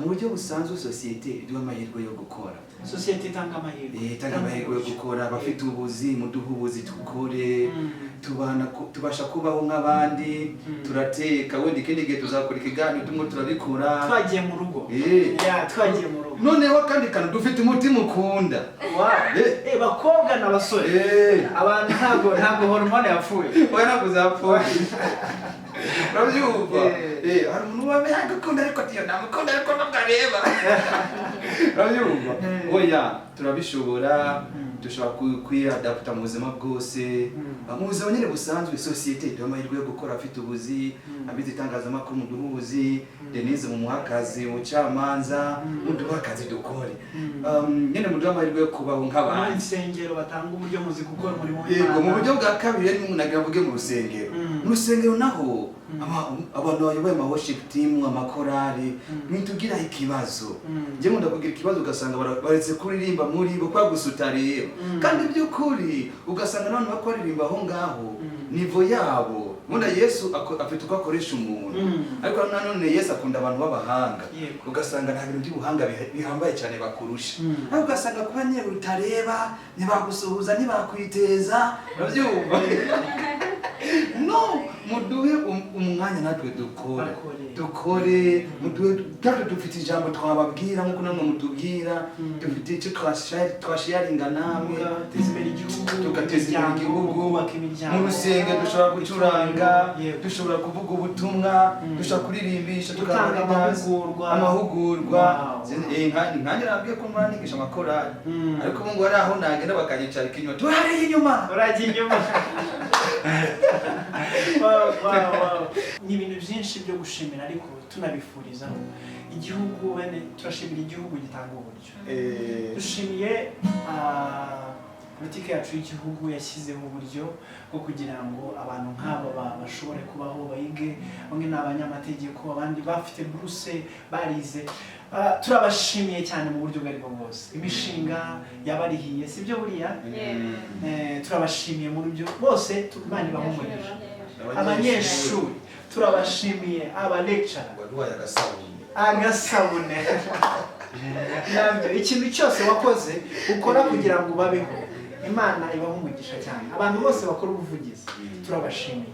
Mu buryo busanzwe sosiyete iduha amahirwe yo gukora, sosiyete itanga amahirwe yo gukora, abafite ubuzima duha ubuzi dukore, tubasha kubaho nk'abandi, turateka, wenda ikindi gihe tuzakora ikiganiro tumwe turabikora twagiye mu rugo. Twagiye mu rugo. Noneho kandi kantu dufite umutima ukunda. Bakobwa n'abasore, abantu ntabwo hormone yapfuye, oya ntabwo zapfuye. Urabyumva? Hari umuntu wamenya gukunda ariko tiyo namukunda ariko ntabwareba. Urabyumva? Oya turabishobora, dushobora kwiadapta mu buzima bwose, mu buzima nyine busanzwe. Sosiyete iduha amahirwe yo gukora, afite ubuzi, abize itangazamakuru muduha ubuzi, Denise mu muhakazi, ubucamanza muduha akazi dukore, nyine muduha amahirwe yo kubaho nk'abandi. Mu rusengero batanga uburyo muzi gukora umurimo w'Imana. Yego, mu buryo bwa kabiri ni umuntu avuge mu rusengero. Mu rusengero naho abantu bayoboye ama worship team, amakorari, nitugira ikibazo, njye nkunda kugira ikibazo ugasanga baretse kuririmba muri bo kwa gusutariye, kandi by'ukuri ugasanga abantu bakoririmba aho ngaho nivo yabo. Munda Yesu afite uko akoresha umuntu, ariko nanone Yesu akunda abantu b'abahanga, ugasanga nta bintu by'ubuhanga bihambaye cyane bakurusha, ariko ugasanga kuba nyine utareba ntibagusuhuza ntibakwiteza. Urabyumva? No, muduhe umwanya natwe dukore, muduhe kandi dufite ijambo twababwira nk'uko namwe mutubwira, dufite icyo twasharinga namwe, tugateza imbere igihugu. Mu rusengero dushobora gucuranga, dushobora kuvuga ubutumwa, dushobora kuririmbisha, gutanga amahugurwa. Nkanjye nabwiye ko muranigisha amakorali, ariko ubu ngubu ari aho nagenda bakanyicara ikinyuma, turariye inyuma, uragiye inyuma. Ni ibintu byinshi byinshi byo gushimira ariko tunabifurizaho igihugu, bene turashimira igihugu gitanga uburyo. Dushimiye politiki yacu y'igihugu yashyizeho uburyo bwo kugira ngo abantu nk'aba bashobore kubaho, bayige. Bamwe ni abanyamategeko, abandi bafite buruse barize. Turabashimiye cyane mu buryo bwari bwo bwose. Imishinga yabarihiye sibyo buriya? Turabashimiye mu buryo bose. Imana ibahumurije. Abanyeshuri turabashimiye, aba lecture agasabune nabyo ikintu cyose wakoze ukora kugira ngo babeho, Imana ibaho umugisha cyane. Abantu bose bakora ubuvugizi turabashimiye.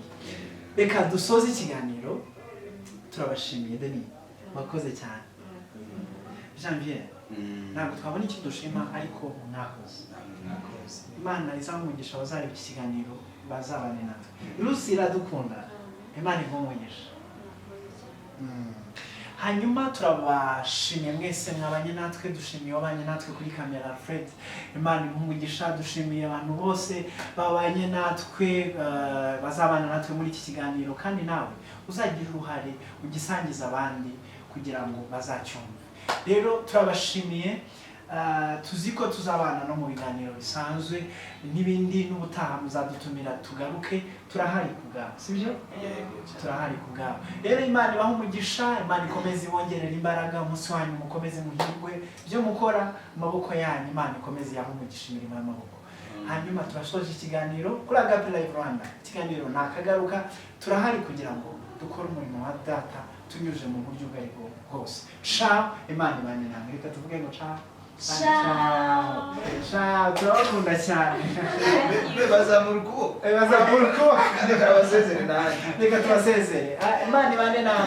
Reka dusoze ikiganiro turabashimiye. Deni wakoze cyane. Janvier ntabwo twabona icyo dushima ariko mwakoze. Imana izaho umugisha abazareba iki kiganiro bazabane natwe. Lucy iradukunda, Imana ibaho umugisha. Hanyuma turabashimiye mwese mwabanye natwe. Dushimiye wabanye natwe kuri kamera Fred, Imana imugisha. Dushimiye abantu bose babanye natwe, bazabana natwe muri iki kiganiro, kandi nawe uzagira uruhare ugisangiza abandi kugira ngo bazacyumve. Rero turabashimiye. Tuzi ko tuzabana no mu biganiro bisanzwe n'ibindi, n'ubutaha muzadutumira tugaruke. Turahari kubwawe sibyo? Turahari kubwawe. Rero Imana ibaho umugisha, Imana ikomeze ibongerera imbaraga, umunsi wanyu mukomeze muhirwe, byo mukora amaboko yanyu Imana ikomeze yaho umugisha imirimo y'amaboko. Hanyuma turasoje ikiganiro kuri Agape Live Rwanda. Ikiganiro nakagaruka, turahari kugira ngo dukore umurimo wa Data tunyuze mu buryo bwari bwose. Ciao, Imana ibane namwe. Reka tuvuge ngo ciao. Ciao. Ciao, turabakunda cyane. bazamura ukuboko. Bazamura ukuboko. Reka tubasezere nanjye. Reka tubasezere. Imana ibane namwe.